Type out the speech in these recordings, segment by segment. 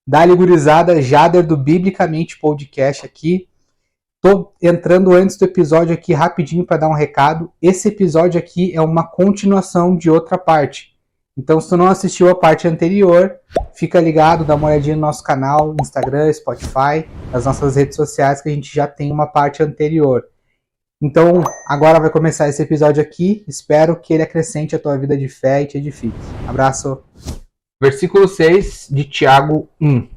Dali gurizada, Jader do Biblicamente Podcast aqui. Tô entrando antes do episódio aqui rapidinho para dar um recado. Esse episódio aqui é uma continuação de outra parte. Então, se tu não assistiu a parte anterior, fica ligado, dá uma olhadinha no nosso canal, Instagram, Spotify, nas nossas redes sociais, que a gente já tem uma parte anterior. Então, agora vai começar esse episódio aqui. Espero que ele acrescente a tua vida de fé e te edifique. Abraço. Versículo 6 de Tiago 1.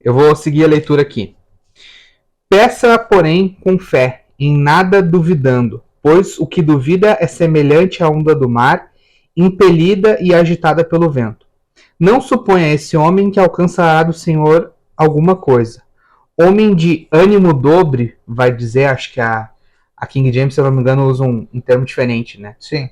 Eu vou seguir a leitura aqui. Peça, porém, com fé, em nada duvidando, pois o que duvida é semelhante à onda do mar, impelida e agitada pelo vento. Não suponha esse homem que alcançará do Senhor alguma coisa. Homem de ânimo dobre, vai dizer, acho que a King James, se eu não me engano, usa um termo diferente, né? Sim.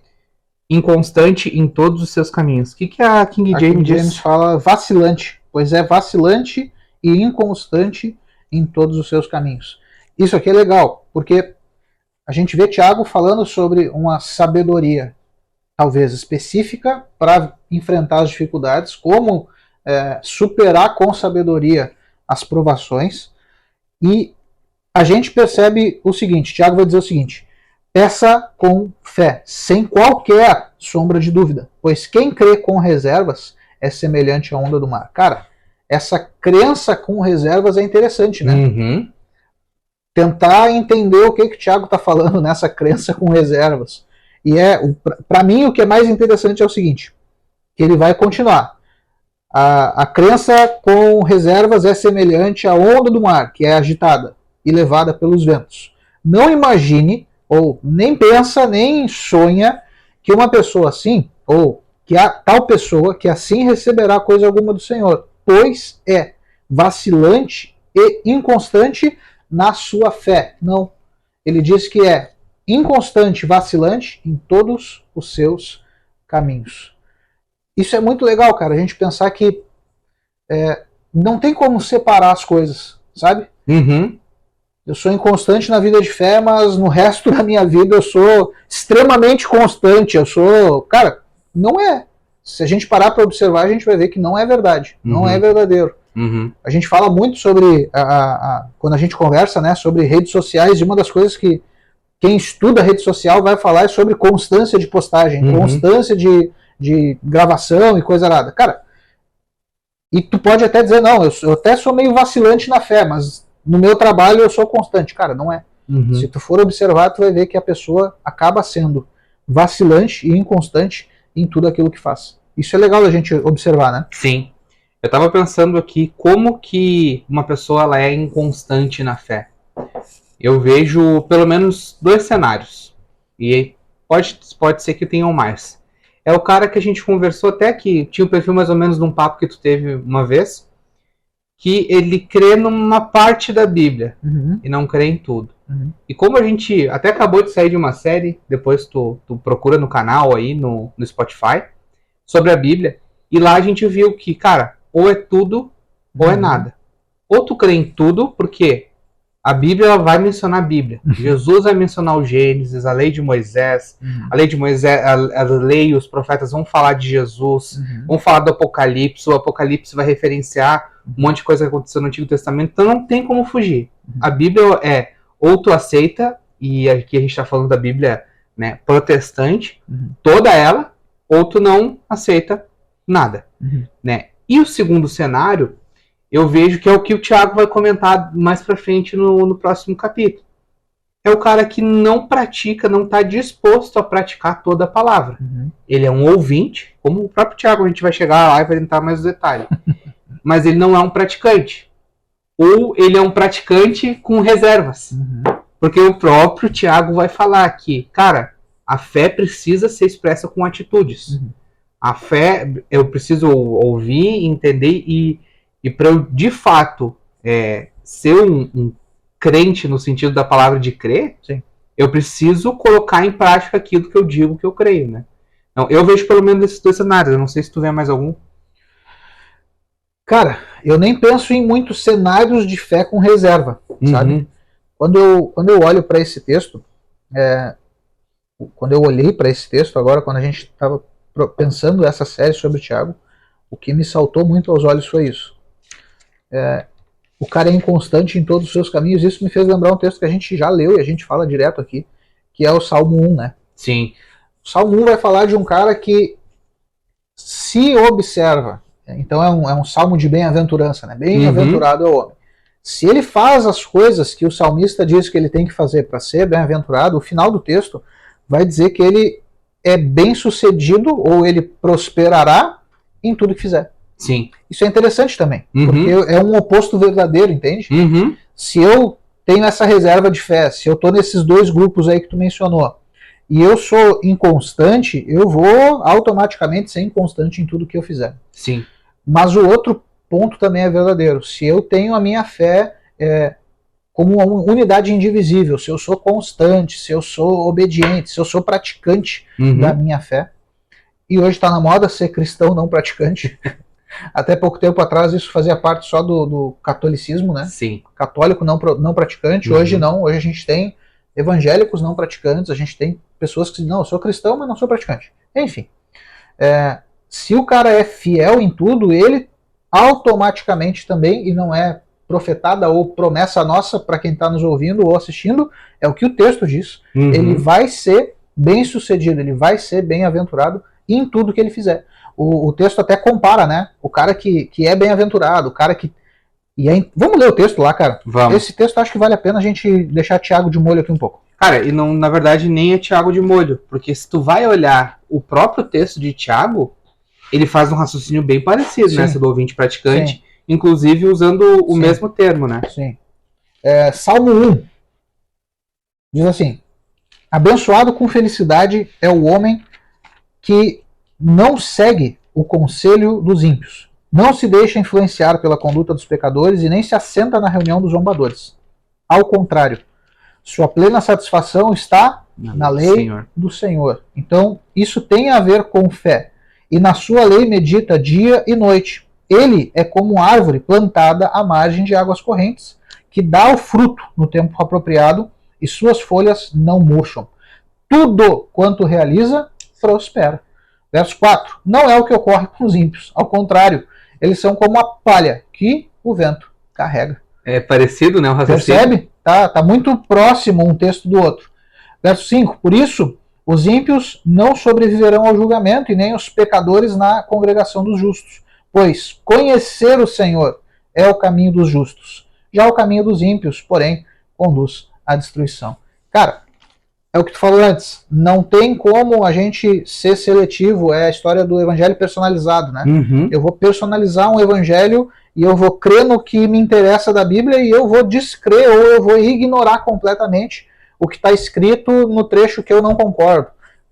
Inconstante em todos os seus caminhos. O que a King James King diz? James fala vacilante, pois é vacilante e inconstante em todos os seus caminhos. Isso aqui é legal, porque a gente vê Tiago falando sobre uma sabedoria, talvez específica, para enfrentar as dificuldades, como superar com sabedoria as provações. E a gente percebe o seguinte, Tiago vai dizer o seguinte: peça com fé, sem qualquer sombra de dúvida, pois quem crê com reservas é semelhante à onda do mar. Cara, essa crença com reservas é interessante, né? Uhum. Tentar entender o que o Tiago está falando nessa crença com reservas. E para mim, o que é mais interessante é o seguinte, que ele vai continuar. A crença com reservas é semelhante à onda do mar, que é agitada e levada pelos ventos. Não imagine, ou nem pensa, nem sonha que uma pessoa assim, ou que a tal pessoa que assim receberá coisa alguma do Senhor, pois é vacilante e inconstante na sua fé. Não. Ele diz que é inconstante, vacilante em todos os seus caminhos. Isso é muito legal, cara, a gente pensar que não tem como separar as coisas, sabe? Uhum. Eu sou inconstante na vida de fé, mas no resto da minha vida eu sou extremamente constante. Eu sou... Cara, não é. Se a gente parar para observar, a gente vai ver que não é verdade. Uhum. Não é verdadeiro. Uhum. A gente fala muito sobre... quando a gente conversa, né, sobre redes sociais, e uma das coisas que quem estuda rede social vai falar é sobre constância de postagem, constância de gravação e coisa nada. Cara, e tu pode até dizer, não, eu até sou meio vacilante na fé, mas no meu trabalho eu sou constante. Cara, não é. Uhum. Se tu for observar, tu vai ver que a pessoa acaba sendo vacilante e inconstante em tudo aquilo que faz. Isso é legal a gente observar, né? Sim. Eu tava pensando aqui como que uma pessoa ela é inconstante na fé. Eu vejo pelo menos 2 cenários. E pode ser que tenham mais. É o cara que a gente conversou até que tinha o perfil mais ou menos de um papo que tu teve uma vez, que ele crê numa parte da Bíblia e não crê em tudo. E como a gente até acabou de sair de uma série, depois tu procura no canal aí, no Spotify, sobre a Bíblia, e lá a gente viu que, cara, ou é tudo ou é nada. Ou tu crê em tudo, porque a Bíblia vai mencionar a Bíblia. Jesus vai mencionar o Gênesis, a lei de Moisés. A lei de Moisés, a lei, os profetas vão falar de Jesus, vão falar do Apocalipse. O Apocalipse vai referenciar um monte de coisa que aconteceu no Antigo Testamento. Então não tem como fugir. A Bíblia é, ou tu aceita, e aqui a gente está falando da Bíblia, né, protestante, toda ela, ou tu não aceita nada. Né? E o segundo cenário, eu vejo que é o que o Tiago vai comentar mais pra frente no próximo capítulo. É o cara que não pratica, não está disposto a praticar toda a palavra. Ele é um ouvinte, como o próprio Tiago, a gente vai chegar lá e vai entrar mais no detalhe. Mas ele não é um praticante. Ou ele é um praticante com reservas. Porque o próprio Tiago vai falar que, cara, a fé precisa ser expressa com atitudes. A fé, eu preciso ouvir, entender e para eu, de fato, ser um crente no sentido da palavra de crer, sim, eu preciso colocar em prática aquilo que eu digo que eu creio, né? Então, eu vejo pelo menos esses 2 cenários. Eu não sei se tu vê mais algum. Cara, eu nem penso em muitos cenários de fé com reserva, sabe? Quando eu olho para esse texto, quando eu olhei para esse texto agora, quando a gente estava pensando essa série sobre o Tiago, o que me saltou muito aos olhos foi isso. o cara é inconstante em todos os seus caminhos. Isso me fez lembrar um texto que a gente já leu e a gente fala direto aqui, que é o Salmo 1, né? Sim. O Salmo 1 vai falar de um cara que se observa, então é um salmo de bem-aventurança, né? Bem-aventurado é o homem. Se ele faz as coisas que o salmista diz que ele tem que fazer para ser bem-aventurado, o final do texto vai dizer que ele é bem-sucedido ou ele prosperará em tudo que fizer. Sim. Isso é interessante também, porque é um oposto verdadeiro, entende? Se eu tenho essa reserva de fé, se eu estou nesses dois grupos aí que tu mencionou, e eu sou inconstante, eu vou automaticamente ser inconstante em tudo que eu fizer. Sim. Mas o outro ponto também é verdadeiro. Se eu tenho a minha fé como uma unidade indivisível, se eu sou constante, se eu sou obediente, se eu sou praticante da minha fé, e hoje está na moda ser cristão não praticante. Até pouco tempo atrás isso fazia parte só do catolicismo, né? Sim. Católico não praticante. Hoje não. Hoje a gente tem evangélicos não praticantes, a gente tem pessoas que dizem, não, eu sou cristão, mas não sou praticante. Enfim, se o cara é fiel em tudo, ele automaticamente também, e não é profetada ou promessa nossa para quem está nos ouvindo ou assistindo, é o que o texto diz. Ele vai ser bem sucedido, ele vai ser bem-aventurado em tudo que ele fizer. O texto até compara, né? O cara que é bem-aventurado, o cara que... Vamos ler o texto lá, cara? Vamos. Esse texto acho que vale a pena a gente deixar Tiago de molho aqui um pouco. Cara, e não, na verdade nem é Tiago de molho, porque se tu vai olhar o próprio texto de Tiago, ele faz um raciocínio bem parecido, nessa do ouvinte praticante, sim, inclusive usando o mesmo termo, né? Sim. Salmo 1 diz assim: abençoado com felicidade é o homem que não segue o conselho dos ímpios, não se deixa influenciar pela conduta dos pecadores e nem se assenta na reunião dos zombadores. Ao contrário, sua plena satisfação está na lei do Senhor. Então, isso tem a ver com fé. E na sua lei medita dia e noite. Ele é como árvore plantada à margem de águas correntes, que dá o fruto no tempo apropriado e suas folhas não murcham. Tudo quanto realiza, prospera. Verso 4. Não é o que ocorre com os ímpios. Ao contrário, eles são como a palha que o vento carrega. É parecido, né? O raciocínio. Percebe? Tá muito próximo um texto do outro. Verso 5. Por isso, os ímpios não sobreviverão ao julgamento e nem os pecadores na congregação dos justos. Pois conhecer o Senhor é o caminho dos justos. Já o caminho dos ímpios, porém, conduz à destruição. Cara, é o que tu falou antes. Não tem como a gente ser seletivo. É a história do evangelho personalizado, né? Eu vou personalizar um evangelho e eu vou crer no que me interessa da Bíblia e eu vou descrer ou eu vou ignorar completamente o que está escrito no trecho que eu não concordo.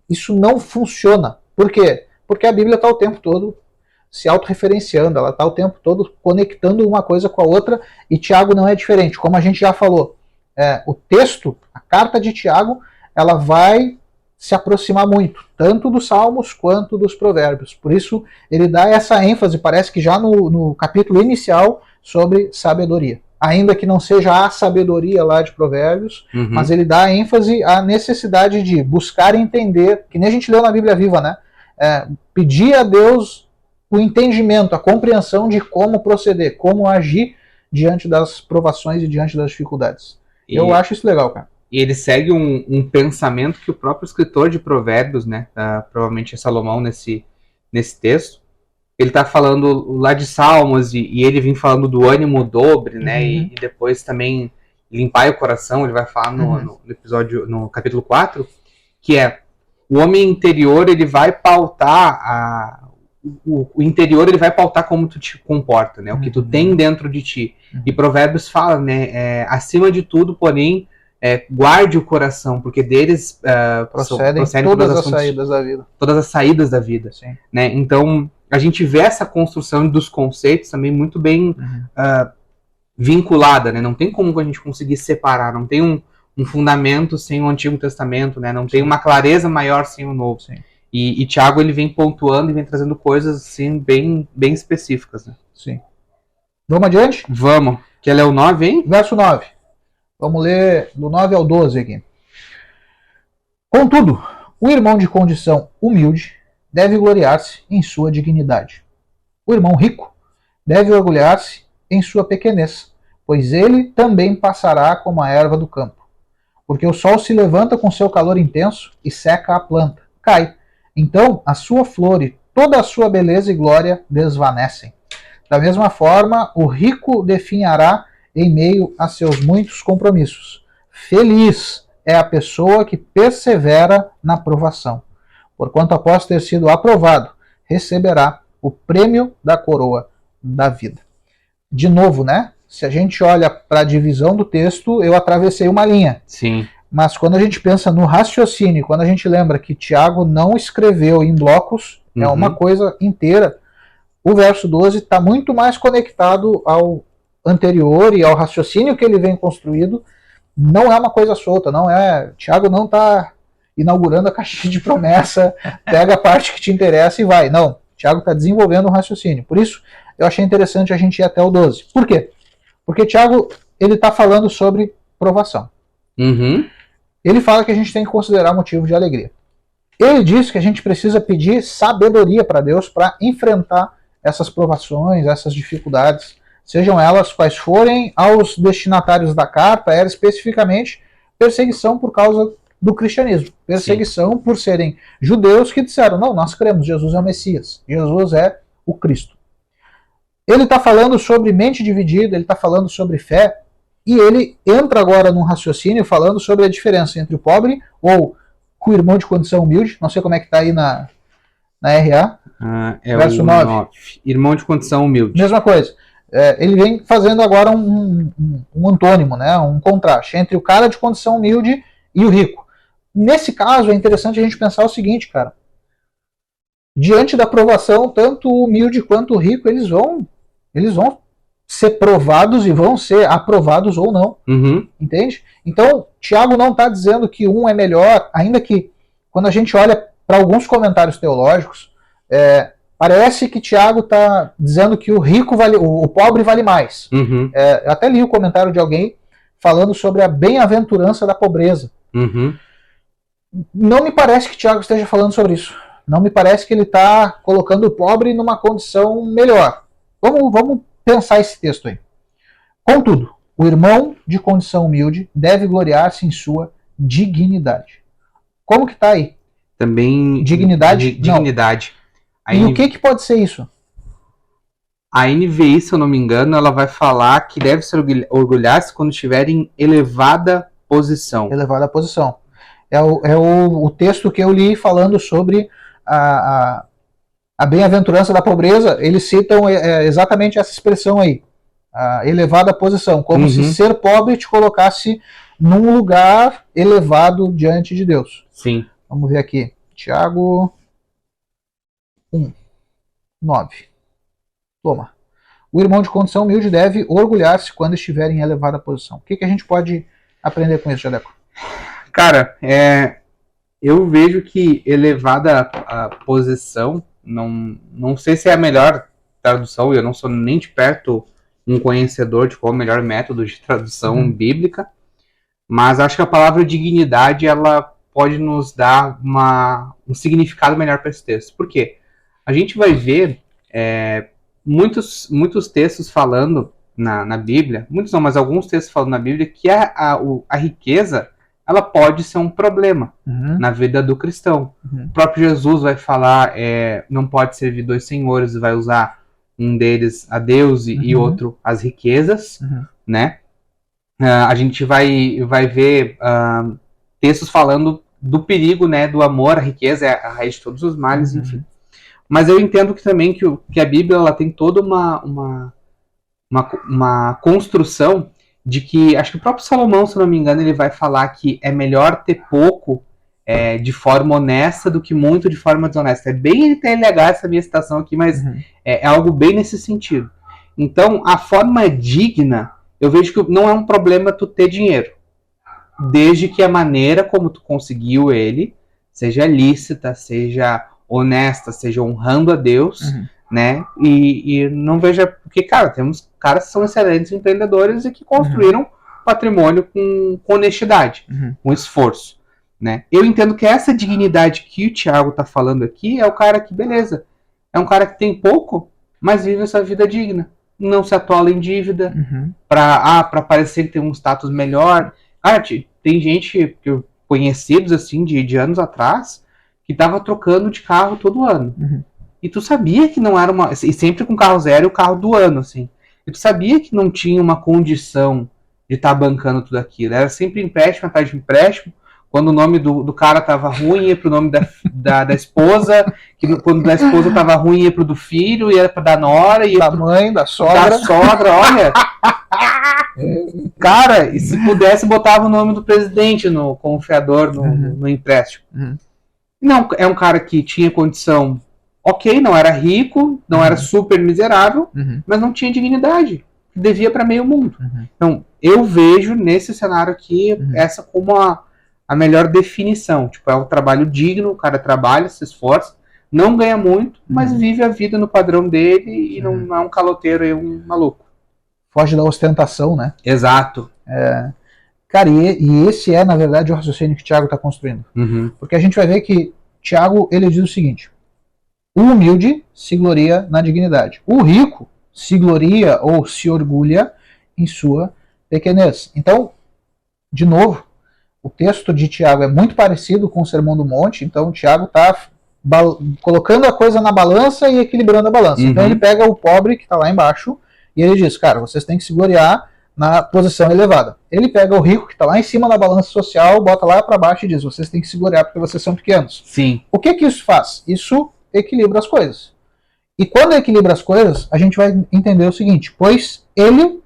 Isso não funciona. Por quê? Porque a Bíblia está o tempo todo se autorreferenciando, ela está o tempo todo conectando uma coisa com a outra, e Tiago não é diferente. Como a gente já falou, o texto, a carta de Tiago, ela vai se aproximar muito, tanto dos Salmos quanto dos Provérbios. Por isso, ele dá essa ênfase, parece que já no capítulo inicial, sobre sabedoria. Ainda que não seja a sabedoria lá de Provérbios, mas ele dá ênfase à necessidade de buscar entender, que nem a gente leu na Bíblia Viva, né? Pedir a Deus o entendimento, a compreensão de como proceder, como agir diante das provações e diante das dificuldades. Eu acho isso legal, cara. E ele segue um pensamento que o próprio escritor de Provérbios, né, provavelmente é Salomão nesse texto, ele está falando lá de Salmos e ele vem falando do ânimo dobre, né, e depois também limpar o coração, ele vai falar no episódio, no capítulo 4, que é o homem interior, ele vai pautar o interior, ele vai pautar como tu te comporta, né, o que tu tem dentro de ti. E Provérbios fala, né, acima de tudo, porém, guarde o coração, porque deles procedem todas as saídas da vida. Todas as saídas da vida. Né? Então, a gente vê essa construção dos conceitos também muito bem vinculada. Né? Não tem como a gente conseguir separar, não tem um fundamento sem o Antigo Testamento, né? Não tem uma clareza maior sem o Novo. E Tiago, ele vem pontuando e vem trazendo coisas assim, bem específicas. Né? Sim. Vamos adiante? Vamos. Quer ler o 9, hein? Verso 9. Vamos ler do 9 ao 12 aqui. Contudo, o irmão de condição humilde deve gloriar-se em sua dignidade. O irmão rico deve orgulhar-se em sua pequenez, pois ele também passará como a erva do campo. Porque o sol se levanta com seu calor intenso e seca a planta, cai. Então a sua flor e toda a sua beleza e glória desvanecem. Da mesma forma, o rico definhará em meio a seus muitos compromissos. Feliz é a pessoa que persevera na provação, porquanto após ter sido aprovado, receberá o prêmio da coroa da vida. De novo, né? Se a gente olha para a divisão do texto, eu atravessei uma linha. Sim. Mas quando a gente pensa no raciocínio, quando a gente lembra que Tiago não escreveu em blocos, é uma coisa inteira, o verso 12 está muito mais conectado ao anterior e ao raciocínio que ele vem construído. Não é uma coisa solta, não é. Tiago não está inaugurando a caixinha de promessa, pega a parte que te interessa e vai. Não, Tiago está desenvolvendo um raciocínio. Por isso, eu achei interessante a gente ir até o 12. Por quê? Porque Tiago ele está falando sobre provação. Ele fala que a gente tem que considerar motivo de alegria. Ele diz que a gente precisa pedir sabedoria para Deus para enfrentar essas provações, essas dificuldades, sejam elas quais forem. Aos destinatários da carta era especificamente perseguição por causa do cristianismo, perseguição Sim. por serem judeus que disseram, não, nós cremos, Jesus é o Messias, Jesus é o Cristo. Ele está falando sobre mente dividida, ele está falando sobre fé, e ele entra agora num raciocínio falando sobre a diferença entre o pobre ou o irmão de condição humilde, não sei como é que está aí na RA, verso 9. Irmão de condição humilde. Mesma coisa. Ele vem fazendo agora um antônimo, né, um contraste entre o cara de condição humilde e o rico. Nesse caso, é interessante a gente pensar o seguinte, cara. Diante da provação, tanto o humilde quanto o rico, eles vão ser provados e vão ser aprovados ou não. Entende? Então, Tiago não está dizendo que um é melhor, ainda que, quando a gente olha para alguns comentários teológicos, parece que Tiago está dizendo que o pobre vale mais. Eu até li o comentário de alguém falando sobre a bem-aventurança da pobreza. Não me parece que Tiago esteja falando sobre isso. Não me parece que ele está colocando o pobre numa condição melhor. Vamos pensar esse texto aí. Contudo, o irmão de condição humilde deve gloriar-se em sua dignidade. Como que está aí? Também dignidade? Dignidade. E o que pode ser isso? A NVI, se eu não me engano, ela vai falar que deve se orgulhar-se quando estiver em elevada posição. Elevada posição. É o texto que eu li falando sobre a bem-aventurança da pobreza. Eles citam exatamente essa expressão aí, a elevada posição, como se ser pobre te colocasse num lugar elevado diante de Deus. Sim. Vamos ver aqui, Tiago 1:9. Toma. O irmão de condição humilde deve orgulhar-se quando estiver em elevada posição. O que a gente pode aprender com isso, Jadeco? Cara, eu vejo que elevada a posição, não sei se é a melhor tradução, eu não sou nem de perto um conhecedor de qual é o melhor método de tradução bíblica, mas acho que a palavra dignidade ela pode nos dar um significado melhor para esse texto. Por quê? A gente vai ver muitos textos falando na Bíblia, muitos não, mas alguns textos falando na Bíblia que a riqueza ela pode ser um problema na vida do cristão. O próprio Jesus vai falar, não pode servir dois senhores, vai usar um deles a Deus e outro as riquezas, né? A gente vai ver textos falando do perigo, né, do amor, a riqueza é a raiz de todos os males, enfim. Mas eu entendo que também que a Bíblia ela tem toda uma construção de que, acho que o próprio Salomão, se não me engano, ele vai falar que é melhor ter pouco de forma honesta do que muito de forma desonesta. É bem TLH essa minha citação aqui, mas é algo bem nesse sentido. Então, a forma digna, eu vejo que não é um problema tu ter dinheiro, desde que a maneira como tu conseguiu ele seja lícita, seja honesta, seja honrando a Deus, né? E não veja... Porque, cara, temos caras que são excelentes empreendedores e que construíram patrimônio com honestidade, com esforço, né? Eu entendo que essa dignidade que o Tiago tá falando aqui é o cara que, beleza, é um cara que tem pouco, mas vive essa vida digna. não se atola em dívida, Uhum. pra parecer que tem um status melhor. Cara, tem gente, conhecidos assim, de anos atrás, que tava trocando de carro todo ano. Uhum. E tu sabia que não era uma... E sempre com carro zero e o carro do ano, assim. E tu sabia que não tinha uma condição de estar bancando tudo aquilo. Era sempre empréstimo atrás de empréstimo. Quando o nome do cara tava ruim, ia pro nome da esposa. Quando da esposa tava ruim, ia pro do filho. Ia pra da nora. Ia Da pro, mãe, da sogra. da sogra, olha. Cara, e se pudesse, botava o nome do presidente no confiador, no empréstimo. Uhum. Não, é um cara que tinha condição, ok, não era rico, não era super miserável, Uhum. mas não tinha dignidade, devia para meio mundo. Uhum. Então, eu vejo nesse cenário aqui essa como a melhor definição. Tipo, é um trabalho digno, o cara trabalha, se esforça, não ganha muito, mas vive a vida no padrão dele e não é um caloteiro, é um maluco. Foge da ostentação, né? Exato. Cara, e esse é, na verdade, o raciocínio que o Tiago está construindo. Uhum. Porque a gente vai ver que Tiago, ele diz o seguinte: o humilde se gloria na dignidade. O rico se gloria ou se orgulha em sua pequenez. Então, de novo, o texto de Tiago é muito parecido com o Sermão do Monte, então Tiago está colocando a coisa na balança e equilibrando a balança. Então ele pega o pobre que está lá embaixo e ele diz, cara, vocês têm que se gloriar na posição elevada. Ele pega o rico que está lá em cima na balança social, bota lá para baixo e diz, vocês têm que se gloriar porque vocês são pequenos. Sim. O que isso faz? Isso equilibra as coisas. E quando equilibra as coisas, a gente vai entender o seguinte, pois ele,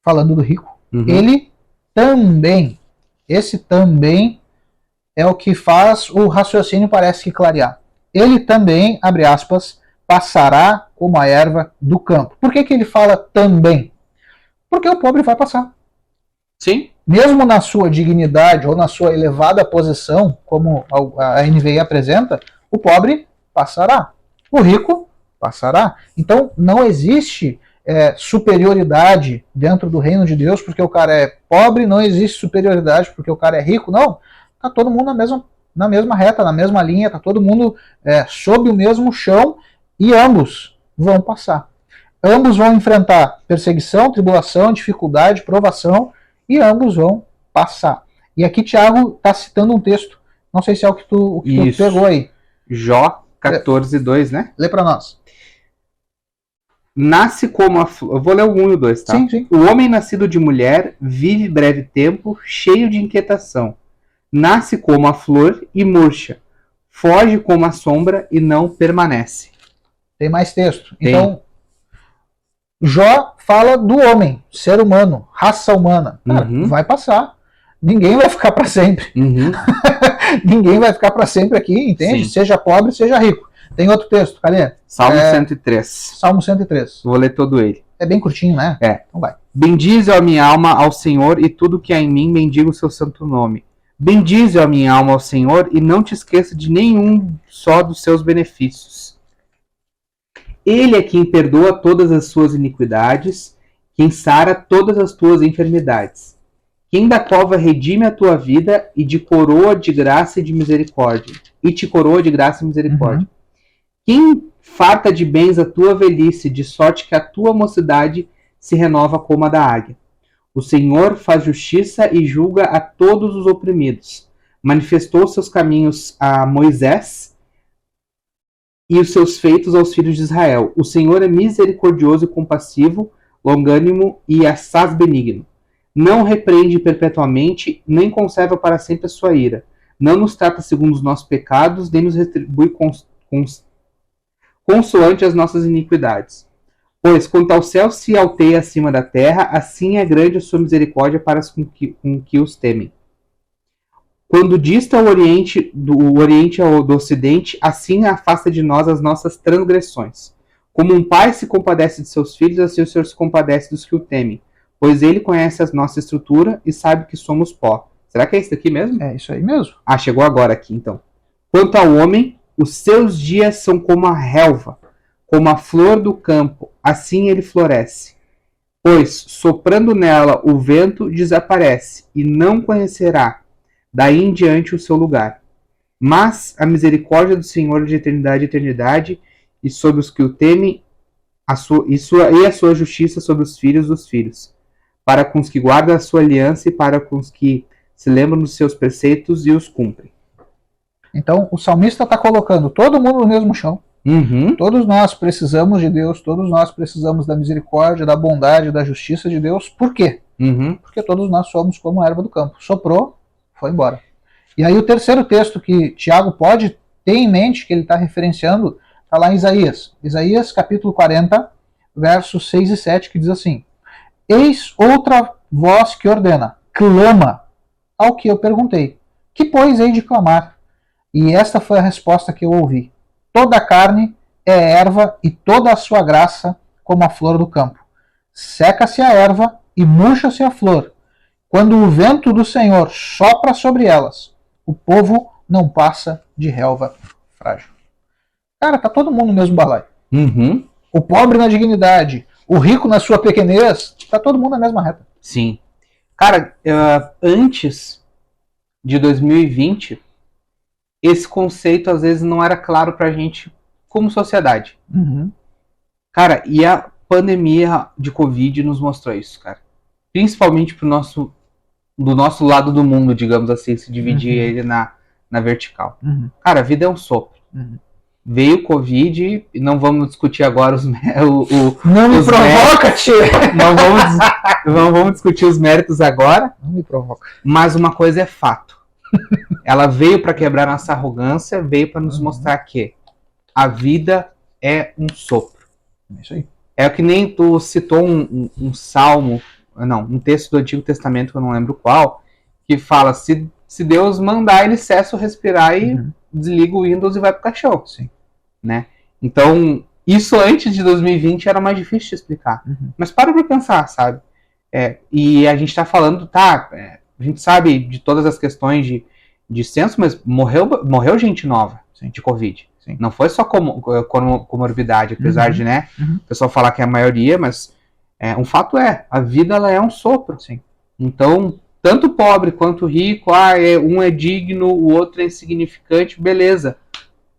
falando do rico, ele também, esse também é o que faz o raciocínio parece que clarear. Ele também, abre aspas, passará como a erva do campo. Por que ele fala também? Porque o pobre vai passar. Sim. Mesmo na sua dignidade ou na sua elevada posição, como a NVI apresenta, o pobre passará. O rico passará. Então não existe superioridade dentro do reino de Deus porque o cara é pobre, não existe superioridade porque o cara é rico, não. Está todo mundo na mesma reta, na mesma linha, está todo mundo sob o mesmo chão e ambos vão passar. Ambos vão enfrentar perseguição, tribulação, dificuldade, provação e ambos vão passar. E aqui Tiago está citando um texto, não sei se é o que tu pegou aí. Jó 14:2, né? Lê para nós. Nasce como a flor. Eu vou ler o 1 e o 2, tá? Sim, sim. O homem nascido de mulher vive breve tempo, cheio de inquietação. Nasce como a flor e murcha. Foge como a sombra e não permanece. Tem mais texto. Tem. Então, Jó fala do homem, ser humano, raça humana. Cara, vai passar. Ninguém vai ficar para sempre. Ninguém vai ficar para sempre aqui, entende? Sim. Seja pobre, seja rico. Tem outro texto, cadê? Salmo 103. Salmo 103. Vou ler todo ele. É bem curtinho, né? Então vai. Bendize a minha alma ao Senhor e tudo que há em mim bendiga o seu santo nome. Bendize a minha alma ao Senhor e não te esqueça de nenhum só dos seus benefícios. Ele é quem perdoa todas as suas iniquidades, quem sara todas as tuas enfermidades, quem da cova redime a tua vida e de coroa de graça e de misericórdia. E te coroa de graça e misericórdia. Quem farta de bens a tua velhice, de sorte que a tua mocidade se renova como a da águia. O Senhor faz justiça e julga a todos os oprimidos. Manifestou seus caminhos a Moisés e os seus feitos aos filhos de Israel. O Senhor é misericordioso e compassivo, longânimo e assaz benigno. Não repreende perpetuamente, nem conserva para sempre a sua ira. Não nos trata segundo os nossos pecados, nem nos retribui consoante as nossas iniquidades. Pois, quanto ao céu se alteia acima da terra, assim é grande a sua misericórdia para com que os temem. Quando dista o Oriente do Ocidente, assim afasta de nós as nossas transgressões. Como um pai se compadece de seus filhos, assim o Senhor se compadece dos que o temem. Pois ele conhece a nossa estrutura e sabe que somos pó. Será que é isso aqui mesmo? É isso aí mesmo. Chegou agora aqui, então. Quanto ao homem, os seus dias são como a relva, como a flor do campo, assim ele floresce. Pois, soprando nela o vento desaparece, e não conhecerá daí em diante o seu lugar. Mas a misericórdia do Senhor de eternidade a eternidade, e sobre os que o temem, e a sua justiça sobre os filhos dos filhos, para com os que guardam a sua aliança e para com os que se lembram dos seus preceitos e os cumprem. Então, o salmista está colocando todo mundo no mesmo chão. Uhum. Todos nós precisamos de Deus, todos nós precisamos da misericórdia, da bondade, da justiça de Deus. Por quê? Uhum. Porque todos nós somos como a erva do campo. Soprou, foi embora. E aí o terceiro texto que Tiago pode ter em mente, que ele está referenciando, está lá em Isaías. Isaías capítulo 40, versos 6 e 7, que diz assim: Eis outra voz que ordena, clama, ao que eu perguntei, que pois hei de clamar? E esta foi a resposta que eu ouvi. Toda a carne é erva e toda a sua graça como a flor do campo. Seca-se a erva e murcha-se a flor. Quando o vento do Senhor sopra sobre elas, o povo não passa de relva frágil. Cara, tá todo mundo no mesmo balaio. Uhum. O pobre na dignidade, o rico na sua pequenez, tá todo mundo na mesma reta. Sim. Cara, antes de 2020, esse conceito às vezes não era claro pra gente como sociedade. Uhum. Cara, e a pandemia de Covid nos mostrou isso, cara. Principalmente do nosso lado do mundo, digamos assim, se dividir ele na vertical. Uhum. Cara, a vida é um sopro. Uhum. Veio Covid, e não vamos discutir agora não me provoca, tio! Não vamos discutir os méritos agora. Não me provoca. Mas uma coisa é fato. Ela veio para quebrar nossa arrogância, veio para nos mostrar que a vida é um sopro. Isso aí. É que nem tu citou um salmo, não, um texto do Antigo Testamento, que eu não lembro qual, que fala, se Deus mandar, ele cessa o respirar e desliga o Windows e vai pro caixão. Sim. Né? Então, isso antes de 2020 era mais difícil de explicar. Mas para pra pensar, sabe? E a gente tá falando, a gente sabe de todas as questões de censo, mas morreu gente nova. Sim. De Covid. Sim. Não foi só comorbidade, apesar de, né, o pessoal falar que é a maioria, mas um fato a vida ela é um sopro. Sim. Então, tanto pobre quanto rico, um é digno, o outro é insignificante, beleza.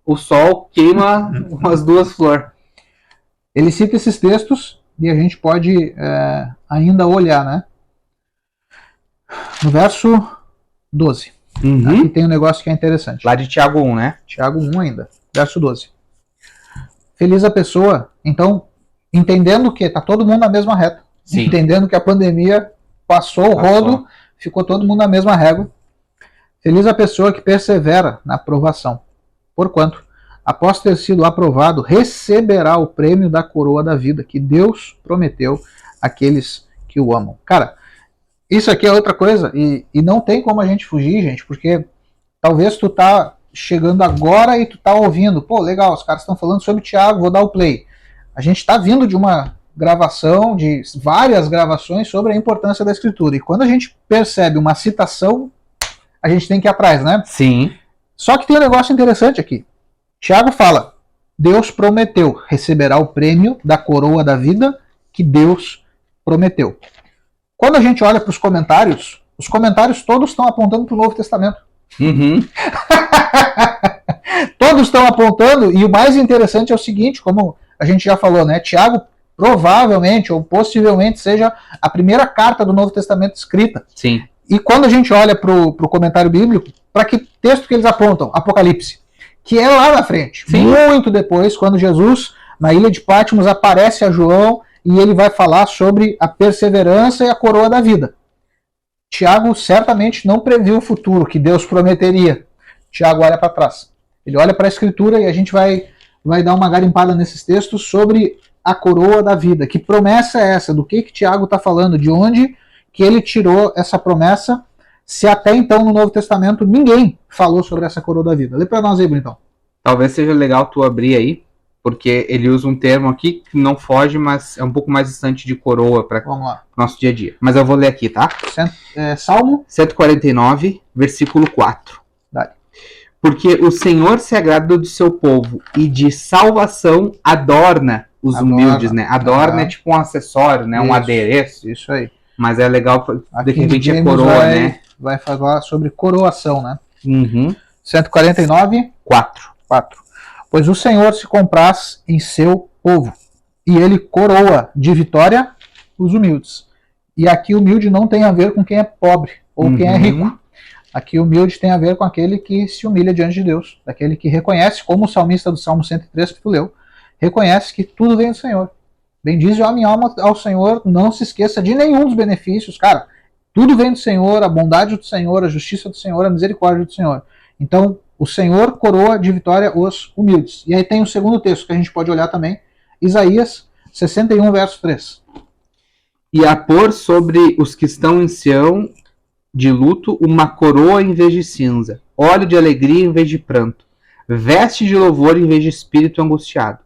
O sol queima as duas flores. Ele cita esses textos e a gente pode ainda olhar, né? No verso 12. Aqui tem um negócio que é interessante. Lá de Tiago 1, né? Tiago 1 ainda, verso 12. Feliz a pessoa, então, entendendo que tá todo mundo na mesma reta. Sim. Entendendo que a pandemia passou o rodo, ficou todo mundo na mesma régua. Feliz a pessoa que persevera na aprovação. Porquanto, após ter sido aprovado, receberá o prêmio da coroa da vida que Deus prometeu àqueles que o amam. Cara, isso aqui é outra coisa e não tem como a gente fugir, gente, porque talvez tu tá chegando agora e tu tá ouvindo, pô, legal, os caras estão falando sobre Tiago, vou dar o play. A gente tá vindo de uma gravação, de várias gravações sobre a importância da escritura, e quando a gente percebe uma citação, a gente tem que ir atrás, né? Sim. Só que tem um negócio interessante aqui. Tiago fala, Deus prometeu, receberá o prêmio da coroa da vida que Deus prometeu. Quando a gente olha para os comentários todos estão apontando para o Novo Testamento. Todos estão apontando, e o mais interessante é o seguinte, como a gente já falou, né? Tiago provavelmente ou possivelmente seja a primeira carta do Novo Testamento escrita. Sim. E quando a gente olha para o comentário bíblico, para que texto que eles apontam? Apocalipse. Que é lá na frente. Sim. Muito depois, quando Jesus, na ilha de Patmos, aparece a João e ele vai falar sobre a perseverança e a coroa da vida. Tiago certamente não previu o futuro que Deus prometeria. Tiago olha para trás. Ele olha para a Escritura e a gente vai dar uma garimpada nesses textos sobre a coroa da vida. Que promessa é essa? Do que Tiago está falando? De onde que ele tirou essa promessa? Se até então no Novo Testamento ninguém falou sobre essa coroa da vida. Lê para nós aí, Brunão. Talvez seja legal tu abrir aí, porque ele usa um termo aqui que não foge, mas é um pouco mais distante de coroa para o nosso dia a dia. Mas eu vou ler aqui, tá? Salmo 149, versículo 4. Dale. Porque o Senhor se agrada do seu povo e de salvação adorna os humildes, né? Adorna é tipo um acessório, né? Um adereço. Isso aí. Mas é legal, aqui de repente é coroa, né? Vai falar sobre coroação, né? 149, 4. Pois o Senhor se compraz em seu povo e ele coroa de vitória os humildes. E aqui humilde não tem a ver com quem é pobre ou quem é rico. Aqui humilde tem a ver com aquele que se humilha diante de Deus, daquele que reconhece, como o salmista do Salmo 103 que tu leu, reconhece que tudo vem do Senhor. Bendize a minha alma ao Senhor, não se esqueça de nenhum dos benefícios. Cara, tudo vem do Senhor, a bondade do Senhor, a justiça do Senhor, a misericórdia do Senhor. Então, o Senhor coroa de vitória os humildes. E aí tem o segundo texto que a gente pode olhar também, Isaías 61, verso 3. E a pôr sobre os que estão em Sião de luto uma coroa em vez de cinza, óleo de alegria em vez de pranto, veste de louvor em vez de espírito angustiado,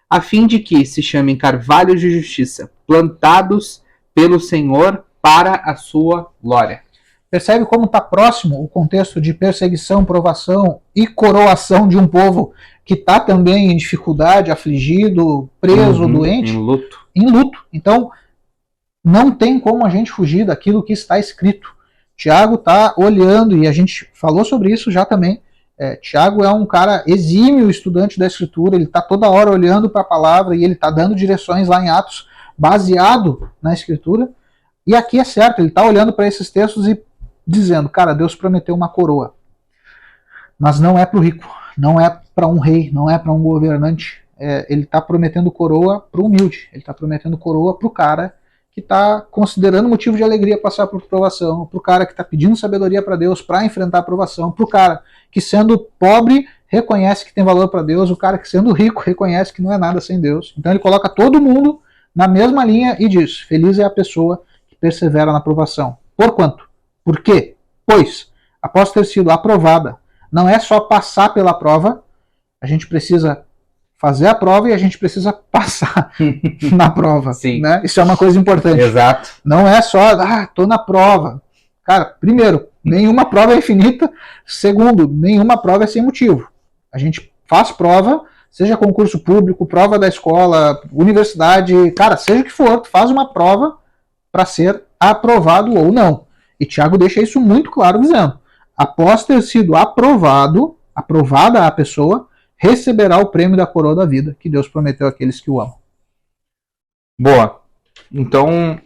a fim de que se chamem carvalhos de justiça, plantados pelo Senhor para a sua glória. Percebe como está próximo o contexto de perseguição, provação e coroação de um povo que está também em dificuldade, afligido, preso, doente? Em luto. Em luto. Então, não tem como a gente fugir daquilo que está escrito. Tiago está olhando, e a gente falou sobre isso já também. Tiago é um cara exímio estudante da Escritura, ele está toda hora olhando para a palavra e ele está dando direções lá em Atos, baseado na Escritura. E aqui é certo, ele está olhando para esses textos e dizendo, cara, Deus prometeu uma coroa. Mas não é para o rico, não é para um rei, não é para um governante. Ele está prometendo coroa para o humilde, ele está prometendo coroa para o cara que está considerando motivo de alegria passar por provação, para o cara que está pedindo sabedoria para Deus para enfrentar a provação, para o cara que sendo pobre reconhece que tem valor para Deus, o cara que sendo rico reconhece que não é nada sem Deus. Então ele coloca todo mundo na mesma linha e diz, feliz é a pessoa que persevera na provação. Por quanto? Por quê? Pois, após ter sido aprovada, não é só passar pela prova, a gente precisa fazer a prova e a gente precisa passar na prova. Sim. Né? Isso é uma coisa importante. Exato. Não é só, tô na prova. Cara, primeiro, nenhuma prova é infinita. Segundo, nenhuma prova é sem motivo. A gente faz prova, seja concurso público, prova da escola, universidade, cara, seja o que for, tu faz uma prova para ser aprovado ou não. E Tiago deixa isso muito claro, dizendo, após ter sido aprovada a pessoa, receberá o prêmio da coroa da vida que Deus prometeu àqueles que o amam. Boa. Então,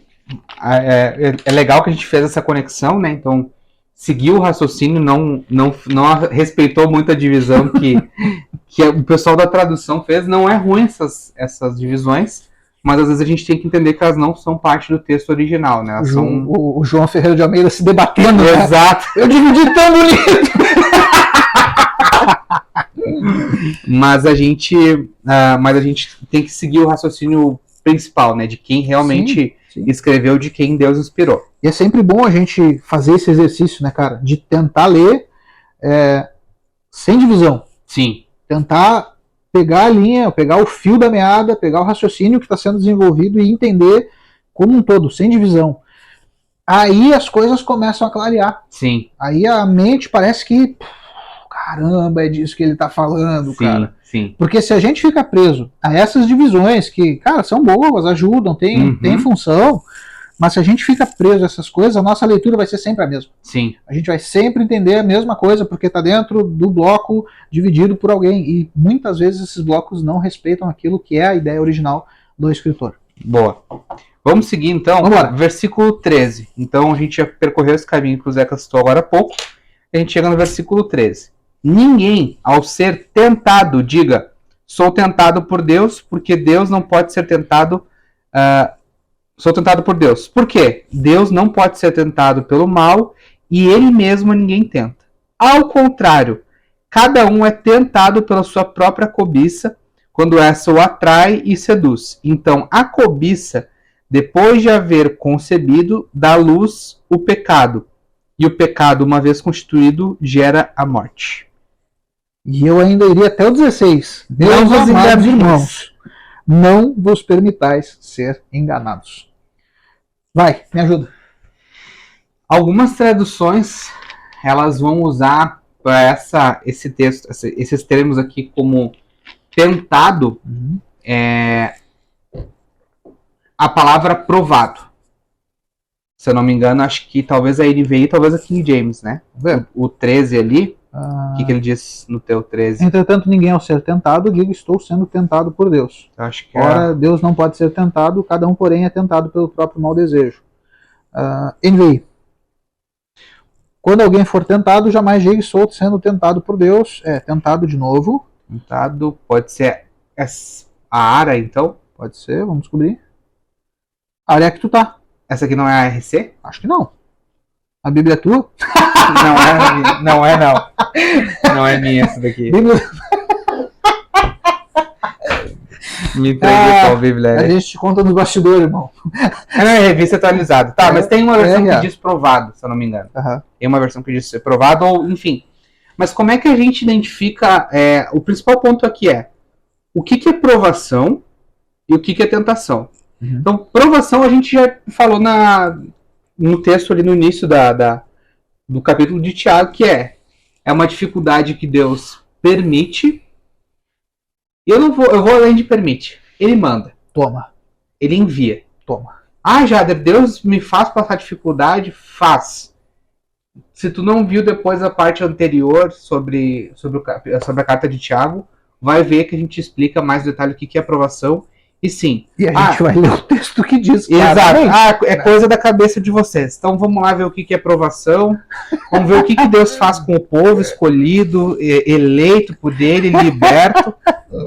é legal que a gente fez essa conexão, né? Então, seguiu o raciocínio, não respeitou muito a divisão que o pessoal da tradução fez. Não é ruim essas divisões, mas às vezes a gente tem que entender que elas não são parte do texto original, né? O João Ferreira de Almeida se debatendo. Exato. Né? Eu dividi tão bonito! Mas a gente tem que seguir o raciocínio principal, né? De quem realmente sim. Escreveu, de quem Deus inspirou. E é sempre bom a gente fazer esse exercício, né, cara? De tentar ler sem divisão. Sim. Tentar pegar a linha, pegar o fio da meada, pegar o raciocínio que está sendo desenvolvido e entender como um todo, sem divisão. Aí as coisas começam a clarear. Sim. Aí a mente parece que caramba, é disso que ele está falando, sim, cara. Sim. Porque se a gente fica preso a essas divisões que, cara, são boas, ajudam, tem função, mas se a gente fica preso a essas coisas, a nossa leitura vai ser sempre a mesma. Sim. A gente vai sempre entender a mesma coisa, porque está dentro do bloco dividido por alguém. E muitas vezes esses blocos não respeitam aquilo que é a ideia original do escritor. Boa. Vamos seguir então. Vamos lá. Versículo 13. Então a gente já percorreu esse caminho que o Zeca citou agora há pouco. A gente chega no versículo 13. Ninguém, ao ser tentado, diga, sou tentado por Deus, porque Deus não pode ser tentado... sou tentado por Deus. Por quê? Deus não pode ser tentado pelo mal e ele mesmo ninguém tenta. Ao contrário, cada um é tentado pela sua própria cobiça, quando essa o atrai e seduz. Então, a cobiça, depois de haver concebido, dá à luz o pecado. E o pecado, uma vez constituído, gera a morte. E eu ainda iria até o 16. Meus amados irmãos, não vos permitais ser enganados. Vai, me ajuda. Algumas traduções, elas vão usar para esse texto, esses termos aqui como tentado, a palavra provado. Se eu não me engano, acho que talvez a NVI, talvez a King James, né? O 13 ali, O que ele diz no teu 13? Entretanto, ninguém ao ser tentado, diga, estou sendo tentado por Deus. Eu acho que Ora, Deus não pode ser tentado, cada um, porém, é tentado pelo próprio mau desejo. NVI. Quando alguém for tentado, jamais diga, estou sendo tentado por Deus. Tentado de novo. Tentado, pode ser a Ara, então? Pode ser, vamos descobrir. A área que tu tá. Essa aqui não é a RC? Acho que não. A Bíblia é tua? Não é. Não é minha essa daqui. Bíblia... Me entreguei qual Bíblia é. A gente te conta nos bastidores, irmão. Não, é revista atualizada. Tá, mas tem uma versão que diz provado, se eu não me engano. Tem uma versão que diz provado, ou enfim. Mas como é que a gente identifica... o principal ponto aqui o que é provação e o que é tentação. Então, provação a gente já falou no texto ali no início do capítulo de Tiago, que é uma dificuldade que Deus permite. E eu vou além de permite. Ele manda. Toma. Ele envia. Toma. Jader, Deus me faz passar dificuldade? Faz. Se tu não viu depois a parte anterior sobre a carta de Tiago, vai ver que a gente explica mais no detalhe o que é aprovação. E sim. E a gente vai ler o texto que diz. Exato. É coisa da cabeça de vocês. Então vamos lá ver o que é aprovação. Vamos ver o que Deus faz com o povo escolhido, eleito por ele, liberto.